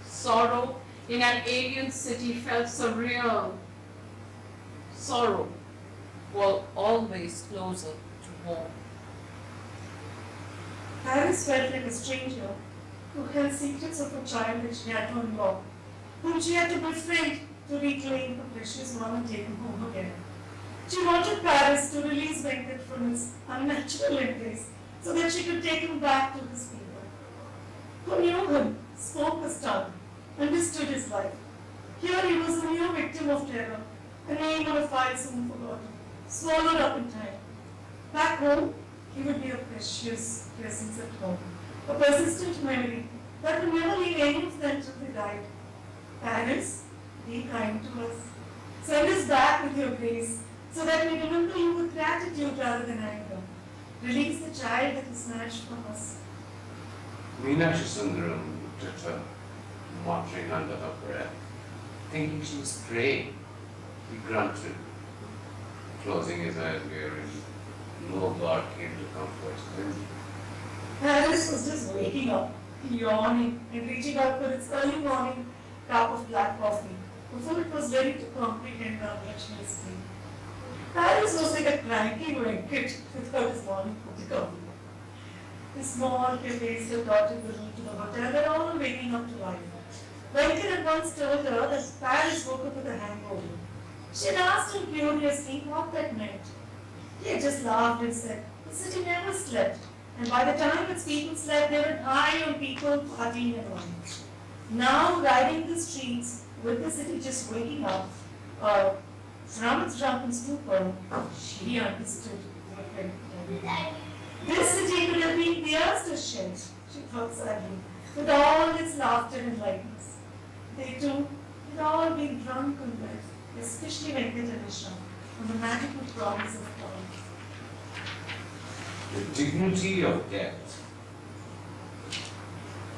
Sorrow in an alien city felt surreal. Sorrow was always closer to home. Paris felt like a stranger who held secrets of a child that she had to unlock, whom she had to befriend to reclaim the precious one and take him home again. She wanted Paris to release Venkat from his unnatural embrace so that she could take him back to his people. Who knew him, spoke his tongue, understood his life. Here he was a mere victim of terror, a name on a file soon forgotten, swallowed up in time. Back home, he would be a precious presence at home, a persistent memory that would never leave any of them till they died. Paris, be kind to us. Send us back with your grace, so that we remember you with gratitude rather than anger. Release the child that was snatched from us. Meenakshi Sundaram looked at her, muttering under her breath, thinking she was praying. He grunted, closing his eyes wearily. No God came to comfort him. Paris was just waking up, yawning, and reaching out for its early morning cup of black coffee before it was ready to comprehend our mutual sleep. Paris was like a cranky Venkat without his morning coffee. The small cafes that dotted the route to the hotel were all waking up to life. Venkat had once told her that Paris woke up with a hangover. She had asked him curiously what that meant. He had just laughed and said, the city never slept, and by the time its people slept, they were high on people partying and wine. Now, riding the streets with the city just waking up, from its drunken stupor, she understood This city could have been theirs to share, she thought sadly, with all its laughter and lightness. They too had all been drunk on life, especially Venkateswaran, on the magical promise of God. The dignity of death.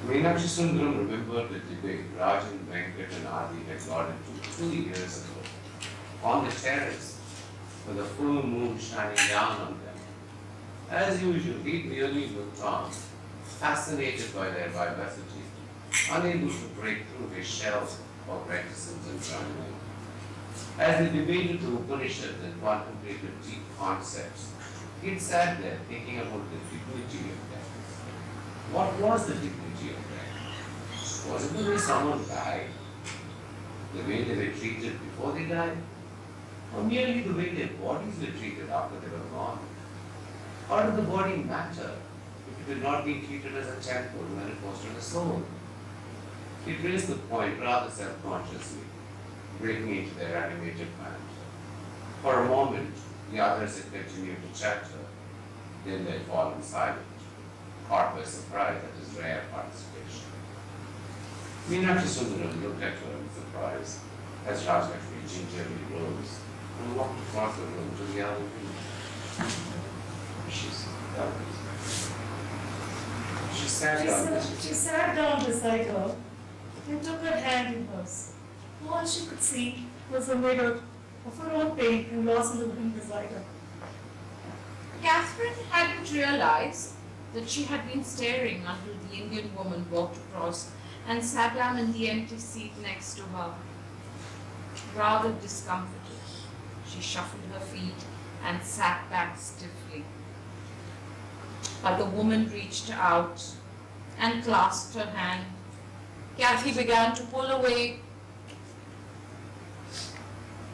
Meenakshi Sundaram remembered the debate Rajan, Venkat and Adi had got into 2 years ago on the terrace with the full moon shining down on them. As usual, he merely looked on, fascinated by their vivacity, unable to break through his shell of reticence and trembling. As they debated the Upanishads and contemplated deep concepts, he sat there thinking about the dignity of death. What was the dignity of death? Was it the way someone died? The way they were treated before they died? Or merely the way their bodies were treated after they were gone? Or did the body matter if it had not been treated as a temple when it was to the soul? He raised the point rather self-consciously, breaking into their animated band. For a moment, the others had continued to chatter, then they had fallen silent, caught by surprise at his rare participation. Meenakshi Sundaram looked at her in surprise as Rajagopal gingerly rose and walked across the room to the other room. She sat down beside her and took her hand in hers. All she could see was a mirror of her own pain and loss in the room beside her. Catherine hadn't realized that she had been staring until the Indian woman walked across and sat down in the empty seat next to her. Rather discomfited, she shuffled her feet and sat back stiffly. But the woman reached out and clasped her hand. Kathy began to pull away,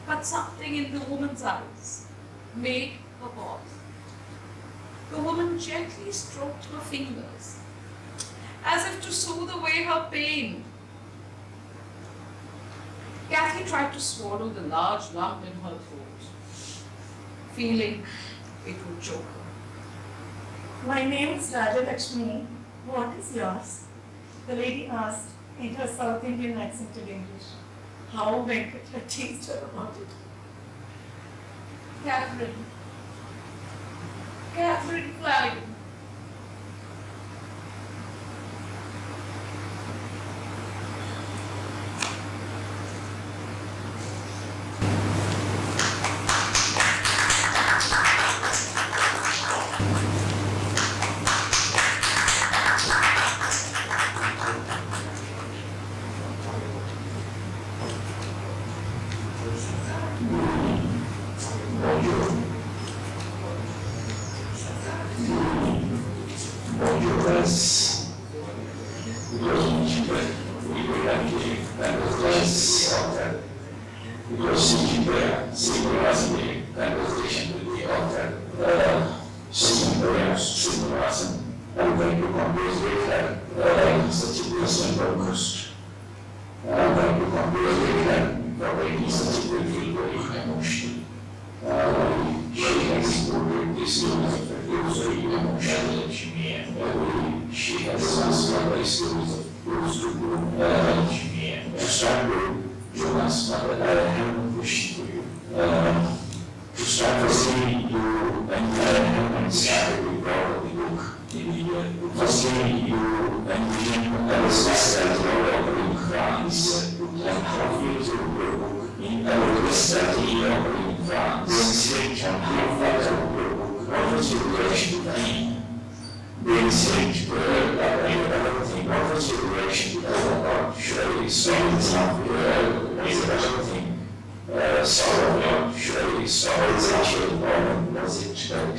but something in the woman's eyes made her pause. The woman gently stroked her fingers, as if to soothe away her pain. Kathy tried to swallow the large lump in her throat, feeling it would choke her. My name is Rajalakshmi. What is yours? The lady asked in her South Indian accented English. How Venkat had teased her about it. Catherine Flanagan. Srividya Srinivasan and Venkateswaran such a person focused. Venkateswaran already such a very emotional. She has ordered this story very emotional. She has asked stories of those to go. To start with, you must have a wish for you. To start with, you and started with all the book. Firstly, you and started all the book France and how you do the book in study in France and how far the book offers you relation to me. The research everything offers you relation to God. Surely solid something is everything. Sorrow, surely sorrow is actually one message that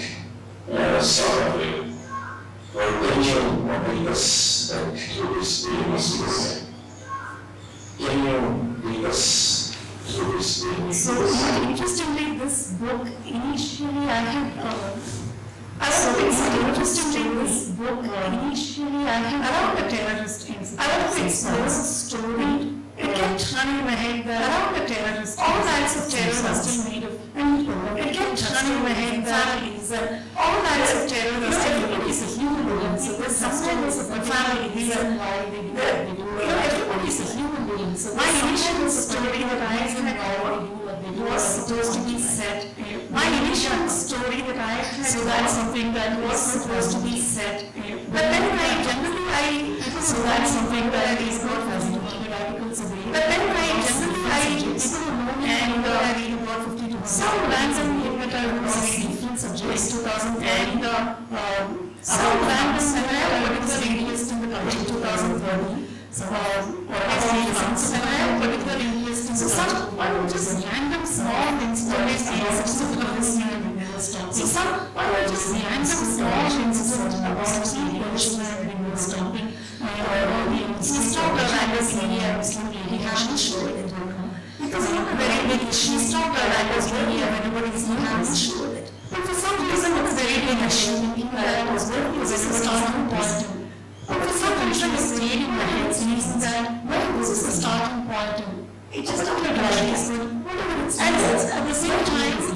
sorrow for when you us that to this must can you lead us to this So interestingly, this book initially I had around the terrorist incident. I want to explore a story. It kept running in my head that around the terrorist, all acts of terror are still made of, and it kept running in my head, families, and all kinds of terror. Everybody is a human being, so there's sometimes a family reason why they do what they do. Everybody is a human being, so my initial story that I had was supposed to be said. My initial story that I had was something that was supposed to be said. But then so that's something that is not possible. But then and I read about 52. Some random thing that I was reading different subjects 2000 and some random thing that I was interest in the country 2030. So I have particular interest in some just random small things always so some just random small things about stopping she stopped her language really hasn't showed it because very big she stopped her language really whenever it's not hasn't showed it but for some reason it's very big issue that was very this is a starting point but for some reason it's creating my head thinking that well this is the starting point it just started writing and at the same time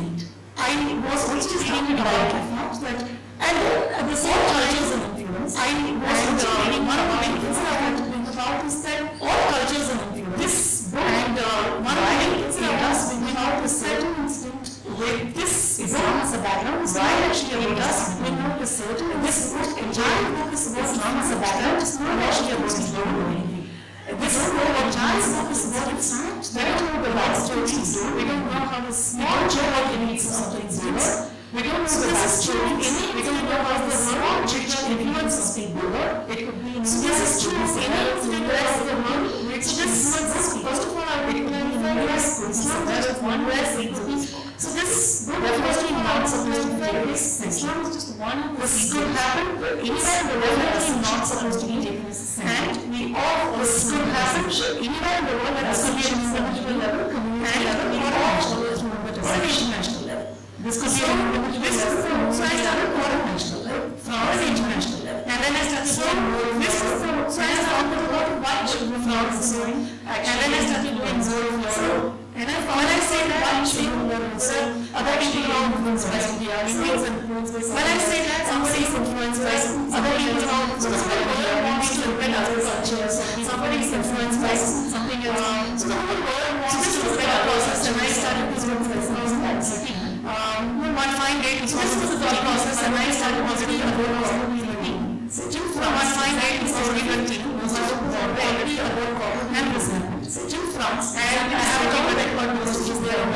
I was also reading about I thought that and at the same time I was reading one of the things I want to think about is that all cultures are influenced. This book and one of the things I was thinking about is certain instinct with this Islam as a background. Why actually it does bring out a certain this book entire book is about Islam as a background. It's not actually about Islam or anything. This entire book is about Islam. They don't know the long stories. We don't know how the small child needs something zero. We don't know the last story in it. We don't know how the small child influences people. It could be so this is true in it. The one which this first of all I would clarify Islam that is one rest so this book definitely not supposed to be this Islam is just one this could happen inside the world that is not supposed to be taken and we all this could happen anywhere in the world that is could be an individual level community level we all always remember it as an international level this could be an individual level so I started on a national level from an international level and then I started doing this so I started to go to white children from and then I started doing zero and when I say that white children so other people are influenced by somebody else when I say that somebody is influenced by other people are influenced by wants to look at other cultures somebody is influenced by something else so the whole world wants to look at our process and I started this book in 2013 one fine day so this was the thought process and I started positive about from one fine day in 2013 was already about and France and I have a talk with Edward Post which is there on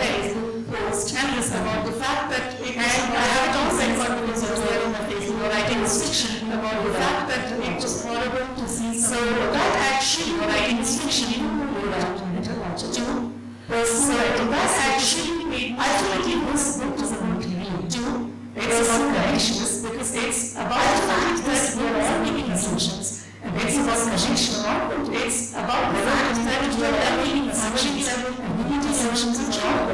post and listen about the fact that and I have a talk with Edward Post which is there on my Facebook writing fiction about the fact that it was horrible to see so that actually writing fiction so that actually made I feel like this book is about you it's about connections because it's about the fact that we are all making assumptions and it's about connection it's about the fact that we are all making assumptions and making assumptions which are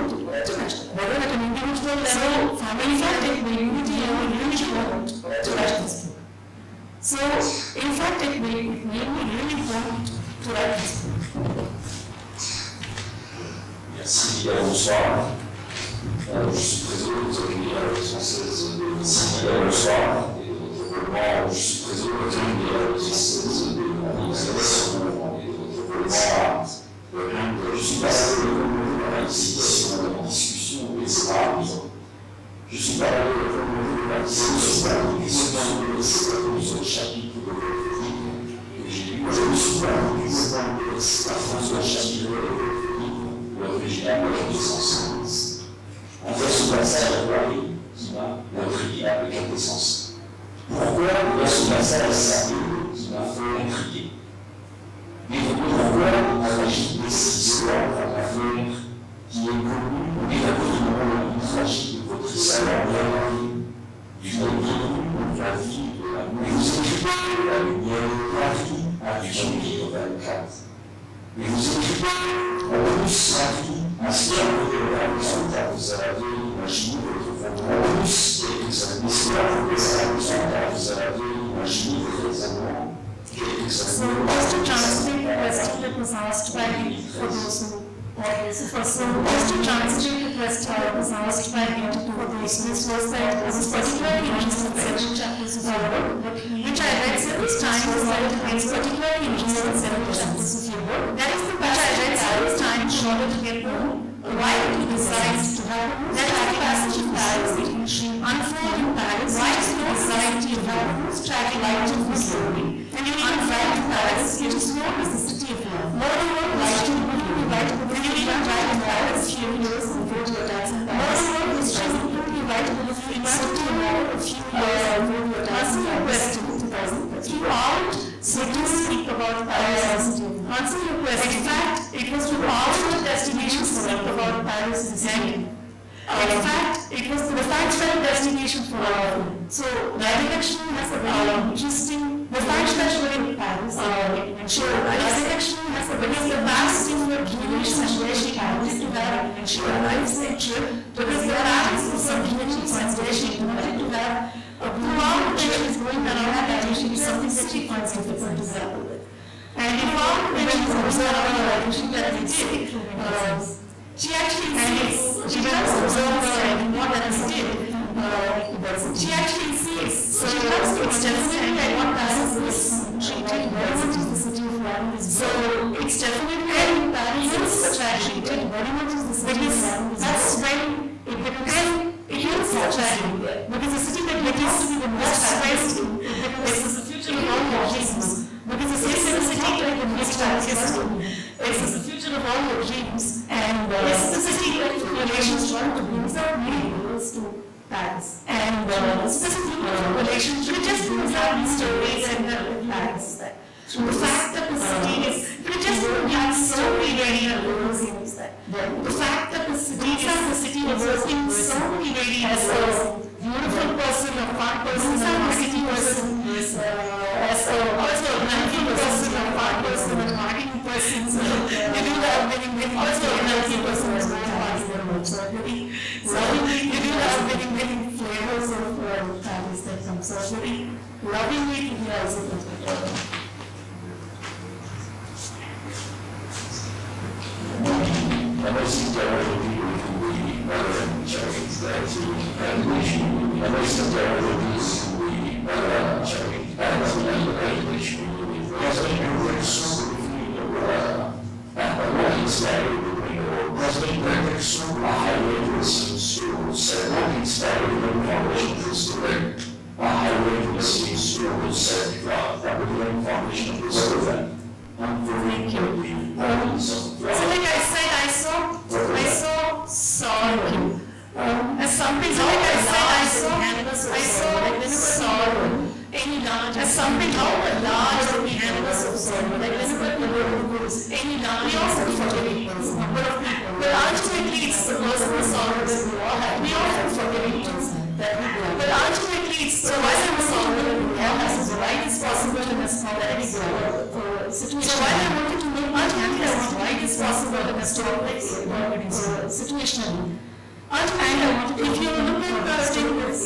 whether at an individual level family fact unity or individual to write this book so in fact it made me really want to write this book. Merci, bonsoir. Je suis très heureux de vous accueillir à la Française de bonsoir. Je suis très heureux de vous accueillir à la Française de l'organisation je suis pas heureux à la citation de la discussion d'Islam. Je suis pas heureux à la discussion de chapitre de je me suis pas heureux à la chapitre l'original de la quintessence. On voit ce passage à Paris qui m'a intrigué avec quintessence. Pourquoi il y a ce passage qui m'a intrigué? Mais pourquoi il s'agit de cette histoire à l'affaire qui est connue et la connue il s'agit de votre histoire du monde de la vie de la musique de la lumière de Paris à du janvier 24. Et vous écrivez en plus à ce qu'il y a un résultat, vous avez imaginé votre en plus, quelques années, vous avez imaginé votre raisonnement, quelques années. So, just to translate the question that was asked by for those who So, Mr. Transitive request was asked by him for the business was that I was particularly interested in several chapters of your work, which I read several times, that I was particularly interested in several chapters of your work. That is the which I read several times in order to get home. Why did you decide to have that is the passage in Paris, the unfold in Paris, why is no society of have whose tragic light of the story? And you unfold in Paris, it is known as the city of love. More than one light to and you even write in Paris, few years before the attacks in Paris. More than one history you write in a few years before the attacks in Paris. Throughout, so to speak about Paris. Answer your question. In fact, it was throughout the destination speak about Paris design. In fact, it was the fact-special destination for all. So, Rajagopal has a very interesting, the fact-special in Paris. Rajagopal has a very vast relation where she wanted to have, and she arrives in trip because the parents of some religious where she wanted to have a throughout where she is going around that she is something that she finds difficult to grapple with. And in fact, when she goes around, she does she actually sees, she does observe and what that is did. She actually sees, so she comes to definitely like what Paris is treated very much as the city of love. So it's definitely and Paris is treated very much as the city of love. That's when it becomes, it is tragic because the city that used to be the most best, this is the future of all your dreams. Because the city that the most history. This is the future of all your dreams. And this is the city that relations trying to bring some meanings to Paris. And this is the relations to just have these stories and Paris. The fact that the city is, it just has so many things that the fact that the city was working so many as a beautiful person, a fun person, a city person, as also a handsome person, a fun person, a marketing person. So you do have many also a handsome person as well. So you do have many flavors of Paris that come. So very lovingly to be also I see there are people who we rather than checking that and I see there are those who we rather than checking and So like I said, I saw sorrow. As something like I said, I saw sorrow. Any large, as something how a large canvas of sorrow. Like any large, we also forget number of people. But ultimately, it's the personal sorrow that we all have. We often forget but ultimately, it's the wider sorrow that we all have. So right is possible in a small situation. So while I wanted to make right is possible in a small situation. And if you look at the statements,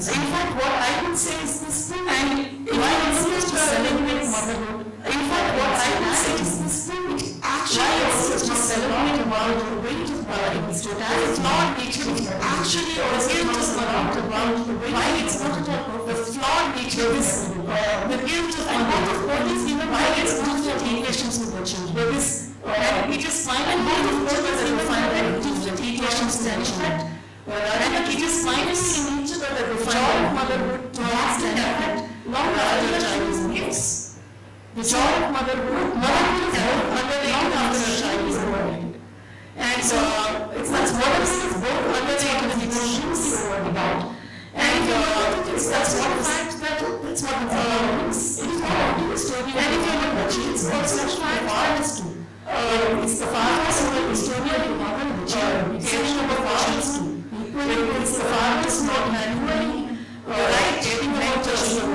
in fact, what I would say is this thing, and if I insist to celebrate motherhood, in fact, what I would say is this thing, actually insist to celebrate about the weight of motherhood, that is not nature, actually also about the weight, why it's not about the flawed nature of this, the guilt of motherhood, what is even why it's not the relations with the children, because it is finally both of us even find that different relations and it is finally in each other that the joy of motherhood to last and effect long after the child is born. The joy of motherhood is underlaid after the child is born. And that's what it is, both underlaid with emotions about. And that's one fact that's what the is. It is not only the story. And if you look at it, it's also my father's too. It's the father's story of the mother and the child. It's the father's too. It's the father's not manually right getting about the children.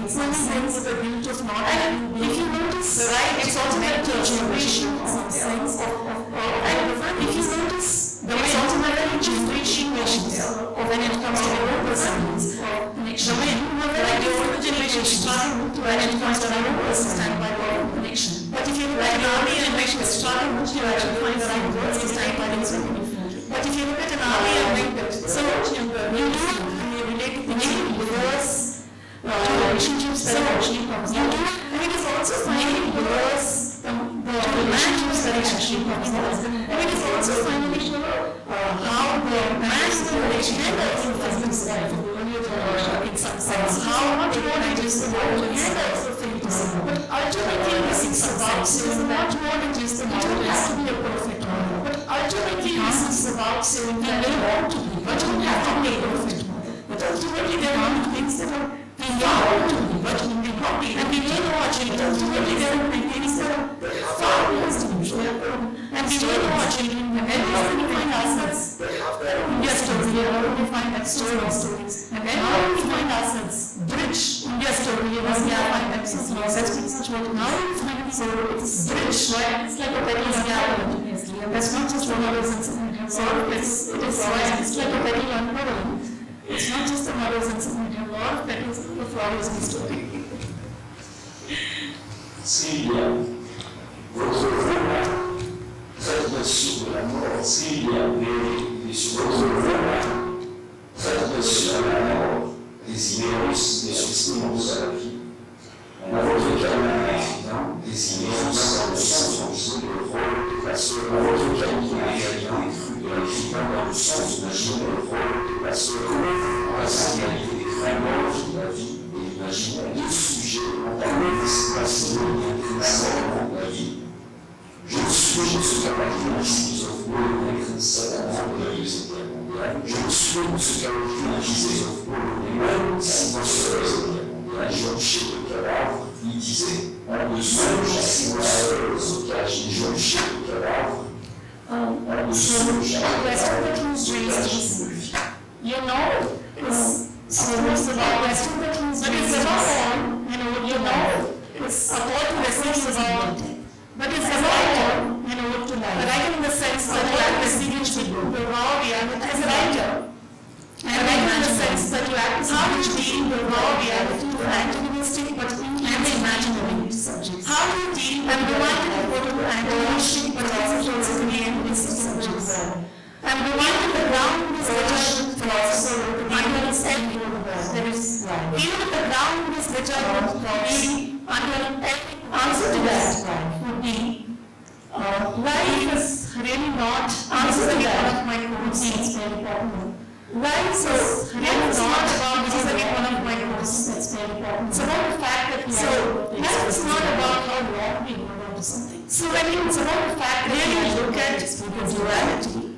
It's in the sense of the guilt of not having. If you notice, right, it's also that generation in some sense and if you notice, there is also that generation of when it comes to the old person's connection. Like the older generation struggle when it comes to our own person's standpoint of connection. But if you look at the army generation struggle, which to find the right words to type by themselves. But if you look at an Ali and Venkat, so you know when you relate to the universe, relationships that actually comes out. And it is also finding words, the relationships that actually comes out. And it is also finding how the man is the relationship that influences life in some sense. How much more it is about the but ultimately this is about saying much more than just the model has to be a perfect model. But ultimately this is about saying that they want to be, but you have to be a perfect model. But ultimately there are things that are beyond to be, but you may not be. And we may not achieve it. Ultimately there are things that are far beyond to be. And we may not achieve it. And then how do we find ourselves? India story. How do we find that story of stories? And then how do we find ourselves? Bridge India story. You must find themselves. How do we find it? So it's bridge, right? It's like a petty scale. That's not just one other sense. So it's right. It's like a petty one. It's not just the mothers and some of a lot of petals of the flowers in the story. Srividya, votre voix, faites-le sur la mort. Srividya, votre voix, faites-le sur la mort. Les immenses, les substances à la vie. À votre cabinet écrivain, des immenses dans le sens de le rôle de la sœur. À votre cabinet écrivain, de l'écrivain dans le sens de le rôle de la sœur. La singularité des frameworks de la vie et l'imaginaire. Deux sujets en parlant d'espace de la vie. Je suis ce caractéristique of world and concept of the music. Je suis ce caractéristique of world and concept of Jonché le cadavre, il disait, en dessous, j'assiste au cage, jonché le cadavre, en dessous, you know, it's almost about Western Britain's but it's about all, you know, it's about the essence about, but it's about, to life. But I in the sense that you distinguish the raw reality as a writer. And I in the sense that you distinguish between the raw reality to antagonistic but and the imaginary subjects. How do you deal and the one that go to antagonistic but also to the antagonistic subjects? And the one on the ground is Russian philosopher who understands there is even if the ground is literally answer to that would be life is really not answer to one of my quotes very important. Life is really not about this is again one of my quotes that's very important. It's about the fact that life is not about how wrong we know about something. So when it's about the fact that really look at duality.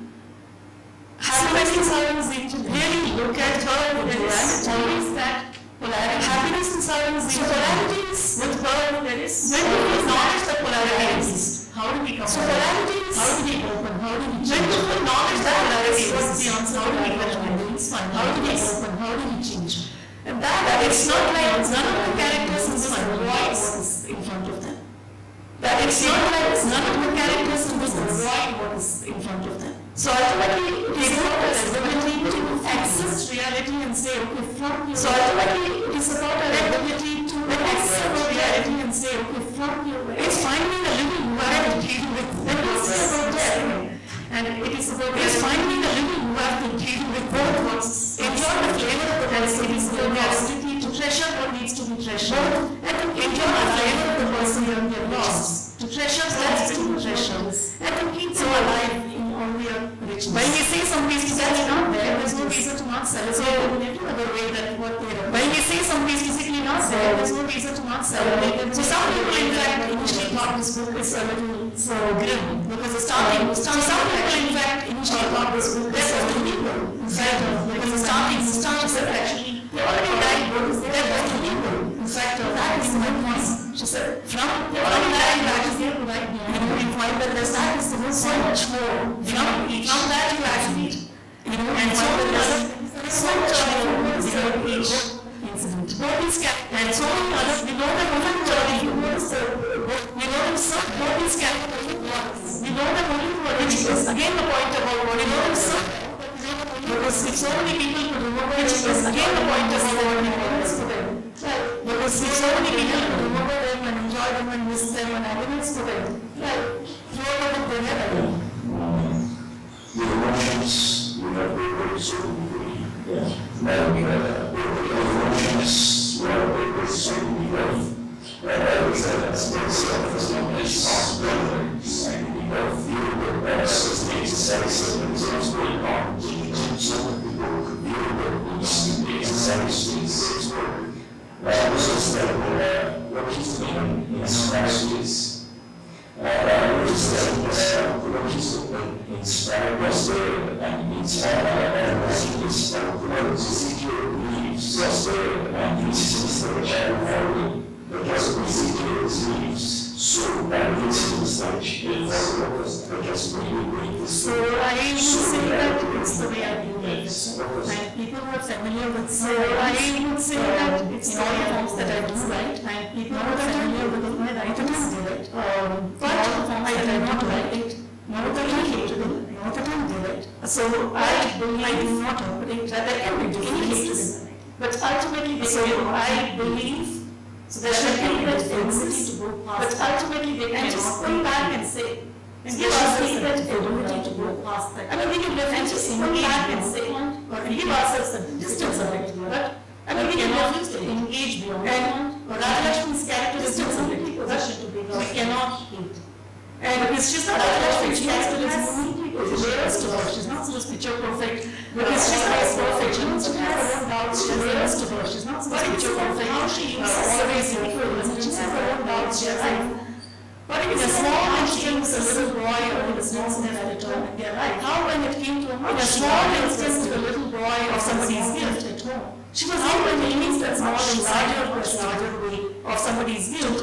Happiness and really look at her with duality that polarity. Happiness and silence is polarities with her there is when we acknowledge the polarities. How do we come? So polarities. How do we open? How do we change? When we acknowledge the polarities, what's the answer? How do we question? It's fine. How do we open? How do we change? And that it's not like none of the characters in this voice in front of them. That it's not like none of the characters in this avoid what is in front of them. So ultimately, it is about our ability to access reality and say, okay, from your. So ultimately, it is about our ability to access reality and say, okay, from your. It's finding a living you have to deal with. And it's about that. And it is about it's finding a living you have to deal with both what's enjoy the flavor of the person, it is the ability to treasure what needs to be treasured, and to enjoy the flavor of the person you have lost. To treasure what needs to be treasured, and to keep them alive in all their richness. When we say some pieces that are not there, there's no reason to not celebrate them in every other way that what they are. When we say some pieces physically not there, there's no reason to not celebrate them. So some people in fact initially thought this book is a little so grim because the starting. Some people in fact initially thought this book is a little evil. Because the starting said actually they already died books, they're going to evil. In fact, that is my point. She said, from the already died back is there right now. You find that there's that is so much more. From that you actually, and so many other so much more each incident. And so many others, we know that woman journey, we know them so what is character was. We know that only for which is again the point about what we know them so because if so many people could remember it is again the point about what we know is for them. Because if so many people could remember them and enjoy them and miss them and evidence for them. Throughout the book wherever. The emotions will not be very soon. The emotions will not be very soon. And I was myself as long as possible. And feel the best of things, sex, and things going on. Some people could feel the peace and the satisfaction. What is the name in Spanish? What is in Spanish was there and in Spanish and secure leaves was there and instance the and because we secure leaves. So that instance that because we So I would say that it's the way I do it. And people who are familiar with so I would say that it's all the forms that I do right. And people who are familiar with my writers do it. But I do not write it. Not that I hate it, not that I do it. So I do not operate rather than any cases. But ultimately, I believe so there should be that ability to go past. But ultimately, they can just go back and say, and give ourselves that ability to go past that. I mean, we can definitely just go back and say, or give ourselves the distance of it. But I mean, we can definitely engage beyond. And Rajagopal's character is completely possession to be we cannot hate. And it's just not Rajagopal's character is layers to her. She's not supposed to be picture perfect. Because she's not perfect. She has her own doubts. She has layers to her. She's not supposed to be picture perfect. How she always equal. She has her own doubts. She has but in a small instance, a little boy or a small editor in their life, how when it came to a small instance, a little boy or somebody's guilt at home, she was able to use that small larger way of somebody's guilt.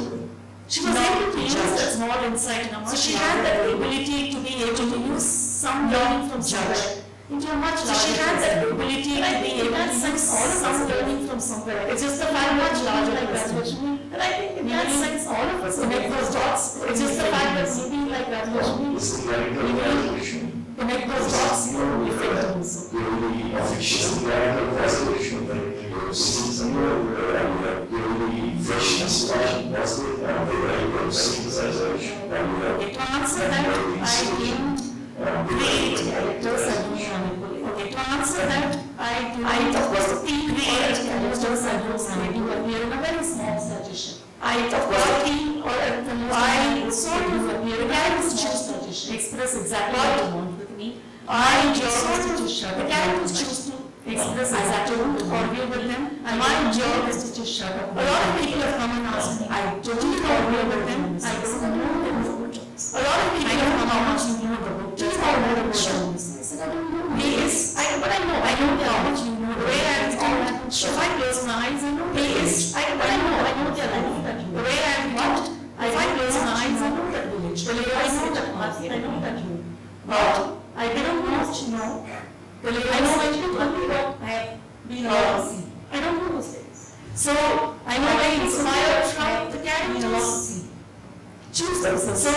She was able to use that small insight in a much. So she had that ability to be able to use some learning from somewhere into a much larger. So she had that ability to be able to use some learning from somewhere. It's just a fact much larger like Rajagopal. And I think in that sense, all of us connect those dots. It's just the fact that maybe like Rajagopal, connect those dots, if it does. To answer that, I didn't create characters and manipulate. To answer that, I of course create characters and manipulate. We are in a very small suggestion. I sort of the characters choose to express exactly what they want with me. The characters choose to express exactly what to argue with them, and my job is to just shut up. A lot of people have come and asked me, I don't argue with them, I don't know them for jobs. A lot of people have come how much you know the book, do you know the book? I said, I don't know. But I know how much you know the way I am taught. If I close my eyes, I know but I know their life. The way I am taught, if I close my eyes, I know that village. The way I know that party, I know that you. But I don't know. I know when you tell me what I have been allowed to see. I don't know those things. So I know I inspired from the characters. Choose them. So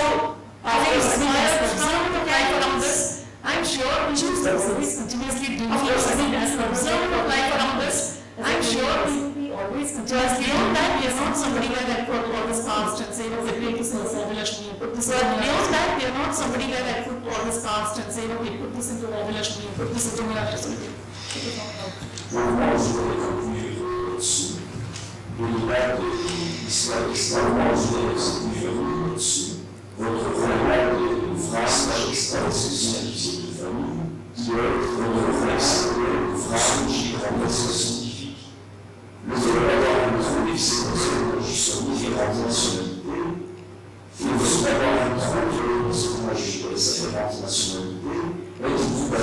I inspired from the characters. I'm sure we choose them. Always continuously do. Of course, I mean, as an observer of life around us, I'm sure we will be always continuously. Beyond that, we are not somebody that could all this past and say, oh, we're going to Revelation, we put this. But beyond that, we are not somebody that could all this past and say, oh, we put this into Revelation, we put this into Miraculous. It is not Le devoir de trouver ses conditions qui rendent nationalité, il faut avoir un contrôle de ce qu'on a jugé sa nationalité, et qui vous va de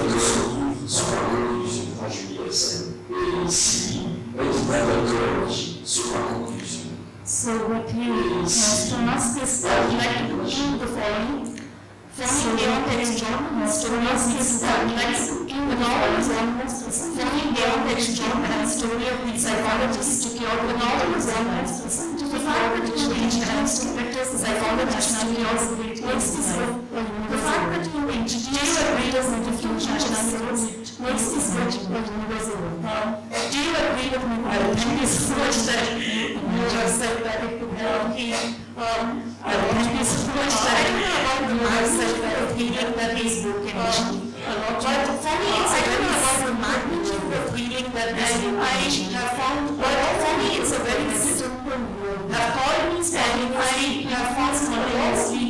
sur la conclusion qu'on a jugé sa. Et ici, et qui va de sur la conclusion. So what he has to ask is, I would like to do the following. Forming beyond the extraordinary story of these like the novel is almost forming beyond the extraordinary story of these psychologists to cure the novel is almost the fact that you introduce characters the psychologists to cure the great makes this book the fact that you introduce the readers into future nationalities makes this book universal. Do you agree with me? I think it's so much that you just said that it could help me. I think it's so much that I don't know about the that his book can achieve. But for me, I don't know about the magnitude of reading that I have found, but for me it's a very simple word. Have called me spontaneously, have found spontaneously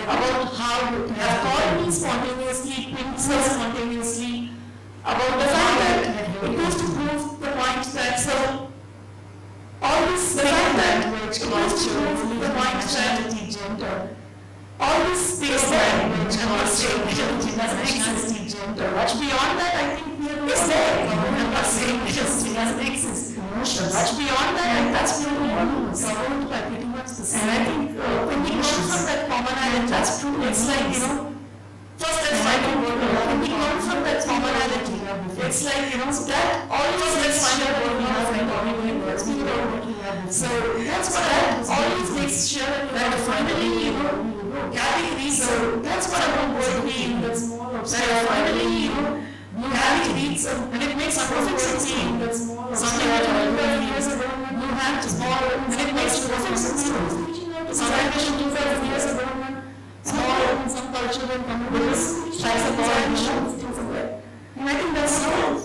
about how, have called me spontaneously, spontaneously, about the fact that it goes to prove the point that all this, the fact that it goes to prove the point that gender, all this space language and also nationality, gender, much beyond that, I think we are is there. I'm not saying it doesn't exist. Much beyond that, that's really covered by pretty much the same. And I think when we learn from that commonality, that's true. It's like, first let's find out what we have. When we learn from that commonality, it's like, that always let's find out what we have and what we have. So that's what always makes sure that finally, having these, so that's what I want to be in the small of finally, having these, and it makes a perfect sense something that I remember years ago, you have to small, and it makes perfect sense something I should do 5 years ago, small in some culture and communities, strikes a ball and shows things like that. And I think that's how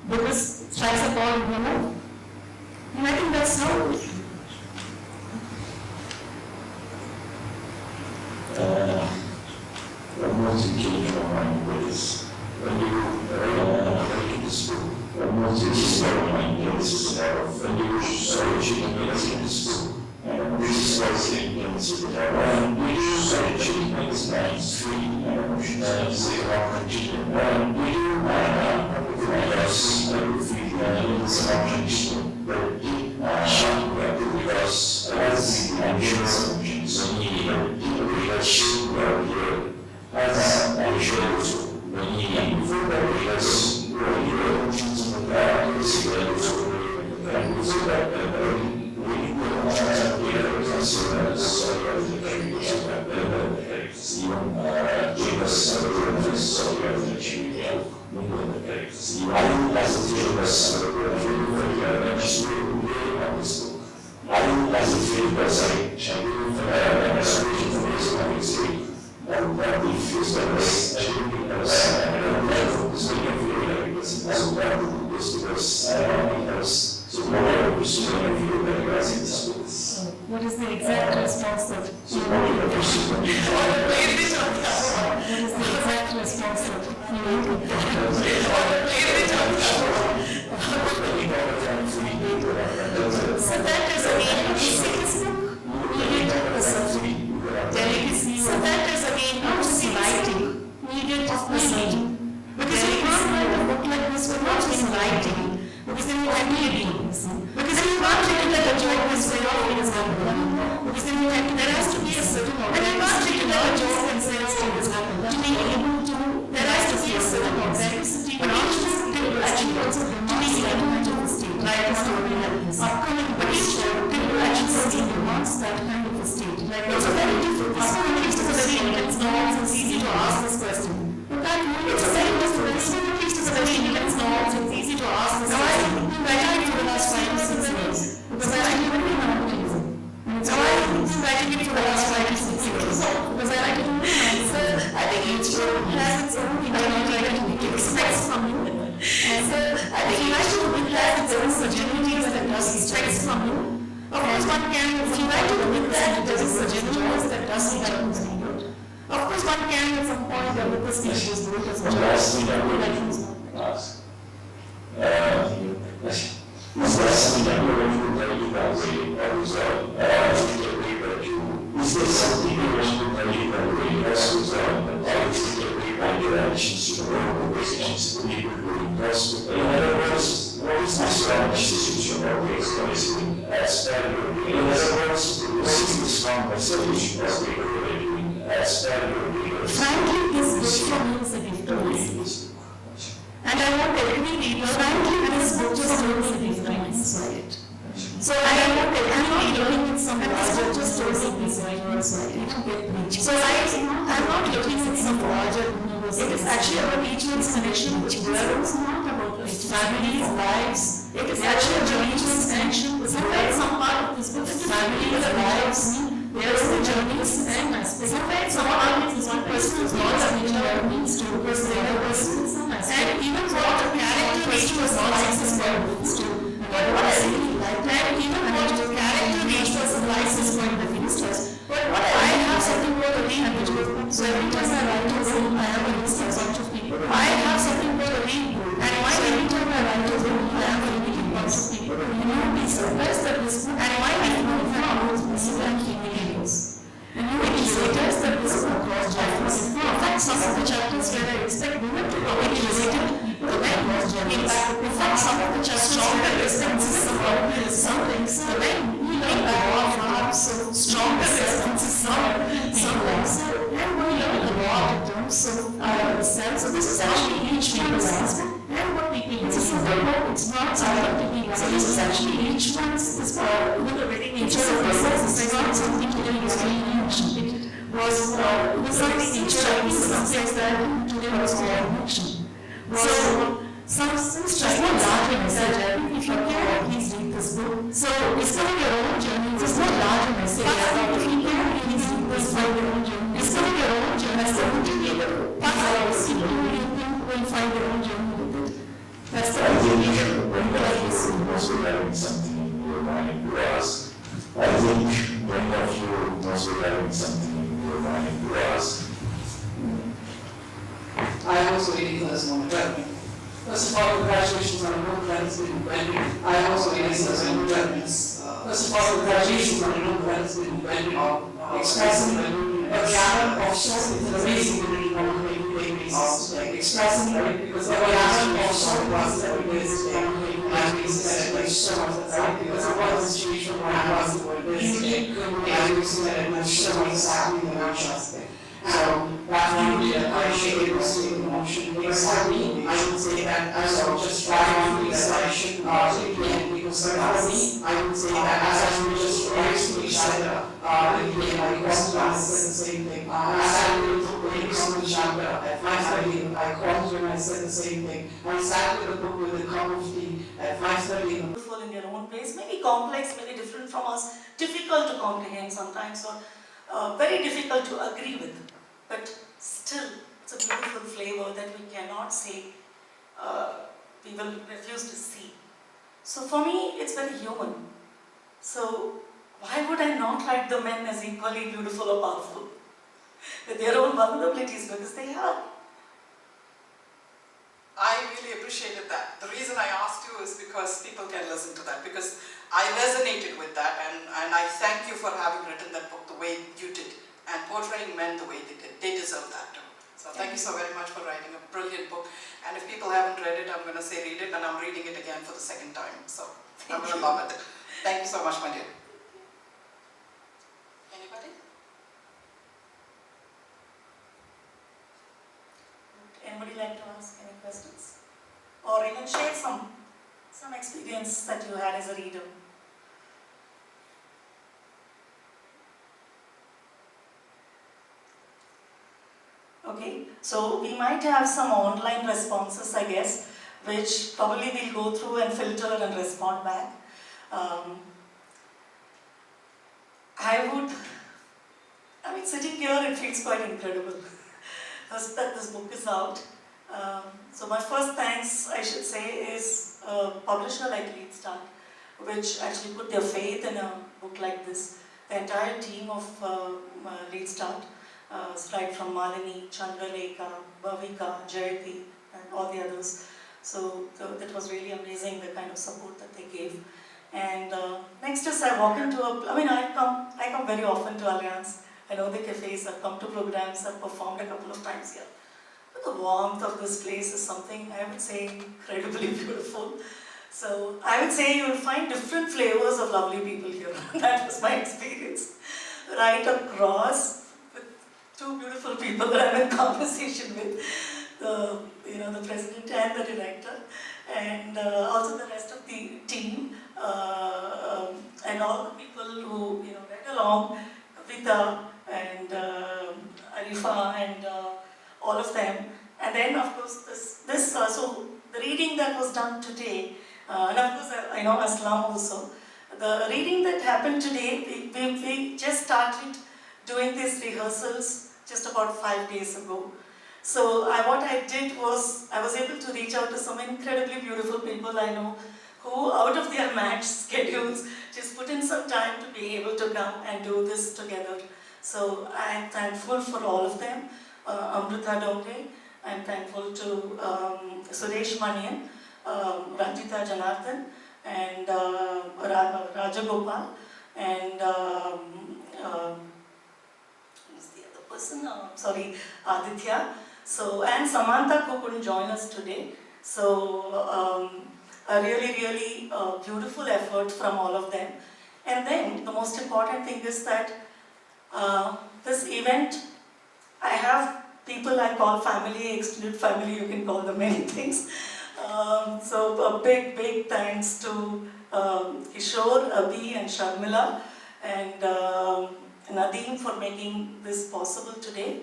Buddhist strikes a ball, and I think that's how what most engaging your mind with when you read this book, what most engaging your mind with is when you started reading this book, and this is what significance when we started reading this mainstream and say about Ranjitha, when we do because as the mentions so he should well here as I showed when he because what is the exact response that what is the exact response that so that is again delicacy. So that is again writing needed because you can't write a book like this without writing. Because then you can read because then you can't take it like a joke and say, oh, it is happening. Because then there has to be a certain order. And you can't take it like a joke and say, oh, it is happening. To be able to, there has to be a certain authenticity. But actually also to be able to state, like a story like this. Upcoming, but each people actually demands that kind of a state. Like it's very different. Upcoming is very intense norms, it's easy to ask this question. But that it's a very different. It's a very intense norms, it's easy to ask this question. Writing for the last 5 or 6 years because I like it so I've been writing it for the last 5 or 6 years because I like it so I think each book has its own ideology it expects from you and so I think each book has its own fragilities that it expects from you. Of course one can, if you write a book that there is fragilities that does not happen to you. Of course one can at some point develop a species book as a job. Is there something that you're going to tell you that way or result? Is there something you're going to tell you that way as a result? Or is it a way by directions to the local positions to people who impress with? In other words, what is this strong institution or ways doing as better? In other words, what is the strong solution that we are doing as better? Frankly, this book for me is a gift to myself. And I want every reader, frankly, this book just shows a different insight. So I want every reader with some larger just shows a different insight. So I'm not looking at some larger universe. It is actually about each one's connection with the world. It's not about families, lives. It is actually a journey to expansion. So that's some part of this book. Families, lives, their own journeys, and sometimes some arguments one person is not as nature means to because the other person, and even what a character nature was not accessible means to. But what I really like, and even what a character nature was life is going to be stress. But what I have something more to read, so every time I write a book, I have a list of bunch of people. I have something more to read, and why every time I write a book, I have a limited bunch of people. You know, be surprised that this book, and why I don't know and key videos. And you will be surprised that this book was Japanese. In fact, some of the chapters where I expect women to probably related to men was Japanese. In fact, some of the chapters stronger responses about some things. The men, we learn a lot from so stronger responses some things. And we learn a lot in terms of ourselves. So this is actually each people's answer. And what people do is it's not something to be. So this is actually each one's with the very nature of the process. It's not something to do with it was something nature of the subjects that today was called action. So some strike not large message. If you can, please read this book. So discover your own journey. It's not large message. If you can, please read this find your own journey. Discover your own journey. So you will find your own journey with it. That's the idea. When life is also having something in your mind to ask, I think many of you also having something in your mind to ask. I am also waiting for this moment. First of all, congratulations on a book that has been blended. I am also waiting for this moment. First of all, congratulations on a book that has been blended. Expressing a gamut of so amazing expressing because the gamut of so was that we did today. And we said it so much that because it was a change from what I was doing today. And we said it was so exactly the much aspect. So that really appreciate it was the emotion. Exactly. I would say that as I was just writing that I shouldn't again because for me, I would say that as I was just writing to each other, again, I called and I said the same thing. As I was reading from the chapter at 5:30, I called and I said the same thing. I sat with the book with a cup of tea at 5:30. Beautiful in their own ways, maybe complex, maybe different from us, difficult to comprehend sometimes, or very difficult to agree with. But still, it's a beautiful flavor that we cannot say, we will refuse to see. So for me, it's very human. So why would I not write the men as equally beautiful or powerful? With their own vulnerabilities, because they are. I really appreciated that. The reason I asked you is because people can listen to that, because I resonated with that, and I thank you for having written that book the way you did, and portraying men the way they did. They deserve that too. So thank you so very much for writing a brilliant book. And if people haven't read it, I'm going to say read it, and I'm reading it again for the second time. So I'm going to love it. Thank you so much, my dear. Anybody? Would anybody like to ask any questions? Or even share some experience that you had as a reader? Okay, so we might have some online responses, I guess, which probably we'll go through and filter and respond back. I mean, sitting here, it feels quite incredible that this book is out. So my first thanks, I should say, is a publisher like Leadstart, which actually put their faith in a book like this. The entire team of Leadstart, right from Malini, Chandralekha, Bhavika, Jayati, and all the others. So that was really amazing, the kind of support that they gave. And next is I walk into I come very often to Alliance. I know the cafes, I've come to programs, I've performed a couple of times here. But the warmth of this place is something, I would say, incredibly beautiful. So I would say you will find different flavors of lovely people here. That was my experience. Right across, with two beautiful people that I'm in conversation with, the president and the director, and also the rest of the team, and all the people who read along, Kavitha and Arifa and all of them. And then of course so the reading that was done today, and of course I know Aslam also, The reading that happened today, we just started doing these rehearsals just about 5 days ago. So what I did was, I was able to reach out to some incredibly beautiful people I know who, out of their matched schedules, just put in some time to be able to come and do this together. So I'm thankful for all of them. Amruta Dongray, I'm thankful to Suresh Manian, Ranjitha, Janaradhan, and Rajagopal, and who's the other person? Sorry, Aditya. So, and Samantha who couldn't join us today. So a really, really beautiful effort from all of them. And then the most important thing is that this event, I have people I call family, extended family, you can call them many things. So a big, big thanks to Kishor, Abhi and Sharmila and Nadeem for making this possible today.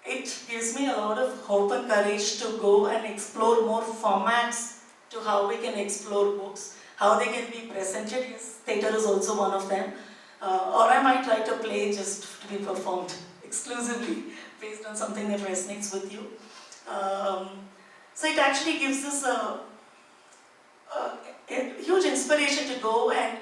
It gives me a lot of hope and courage to go and explore more formats to how we can explore books, how they can be presented. Yes, theatre is also one of them. Or I might try to play just to be performed exclusively based on something that resonates with you. So it actually gives us a huge inspiration to go and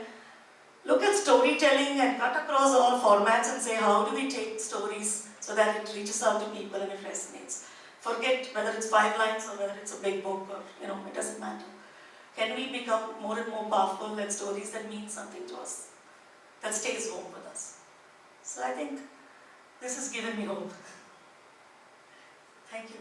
look at storytelling and cut across all formats and say, how do we take stories so that it reaches out to people and it resonates. Forget whether it's 5 lines or whether it's a big book or, it doesn't matter. Can we become more and more powerful at stories that mean something to us, that stays home with us? So I think this has given me hope. Thank you.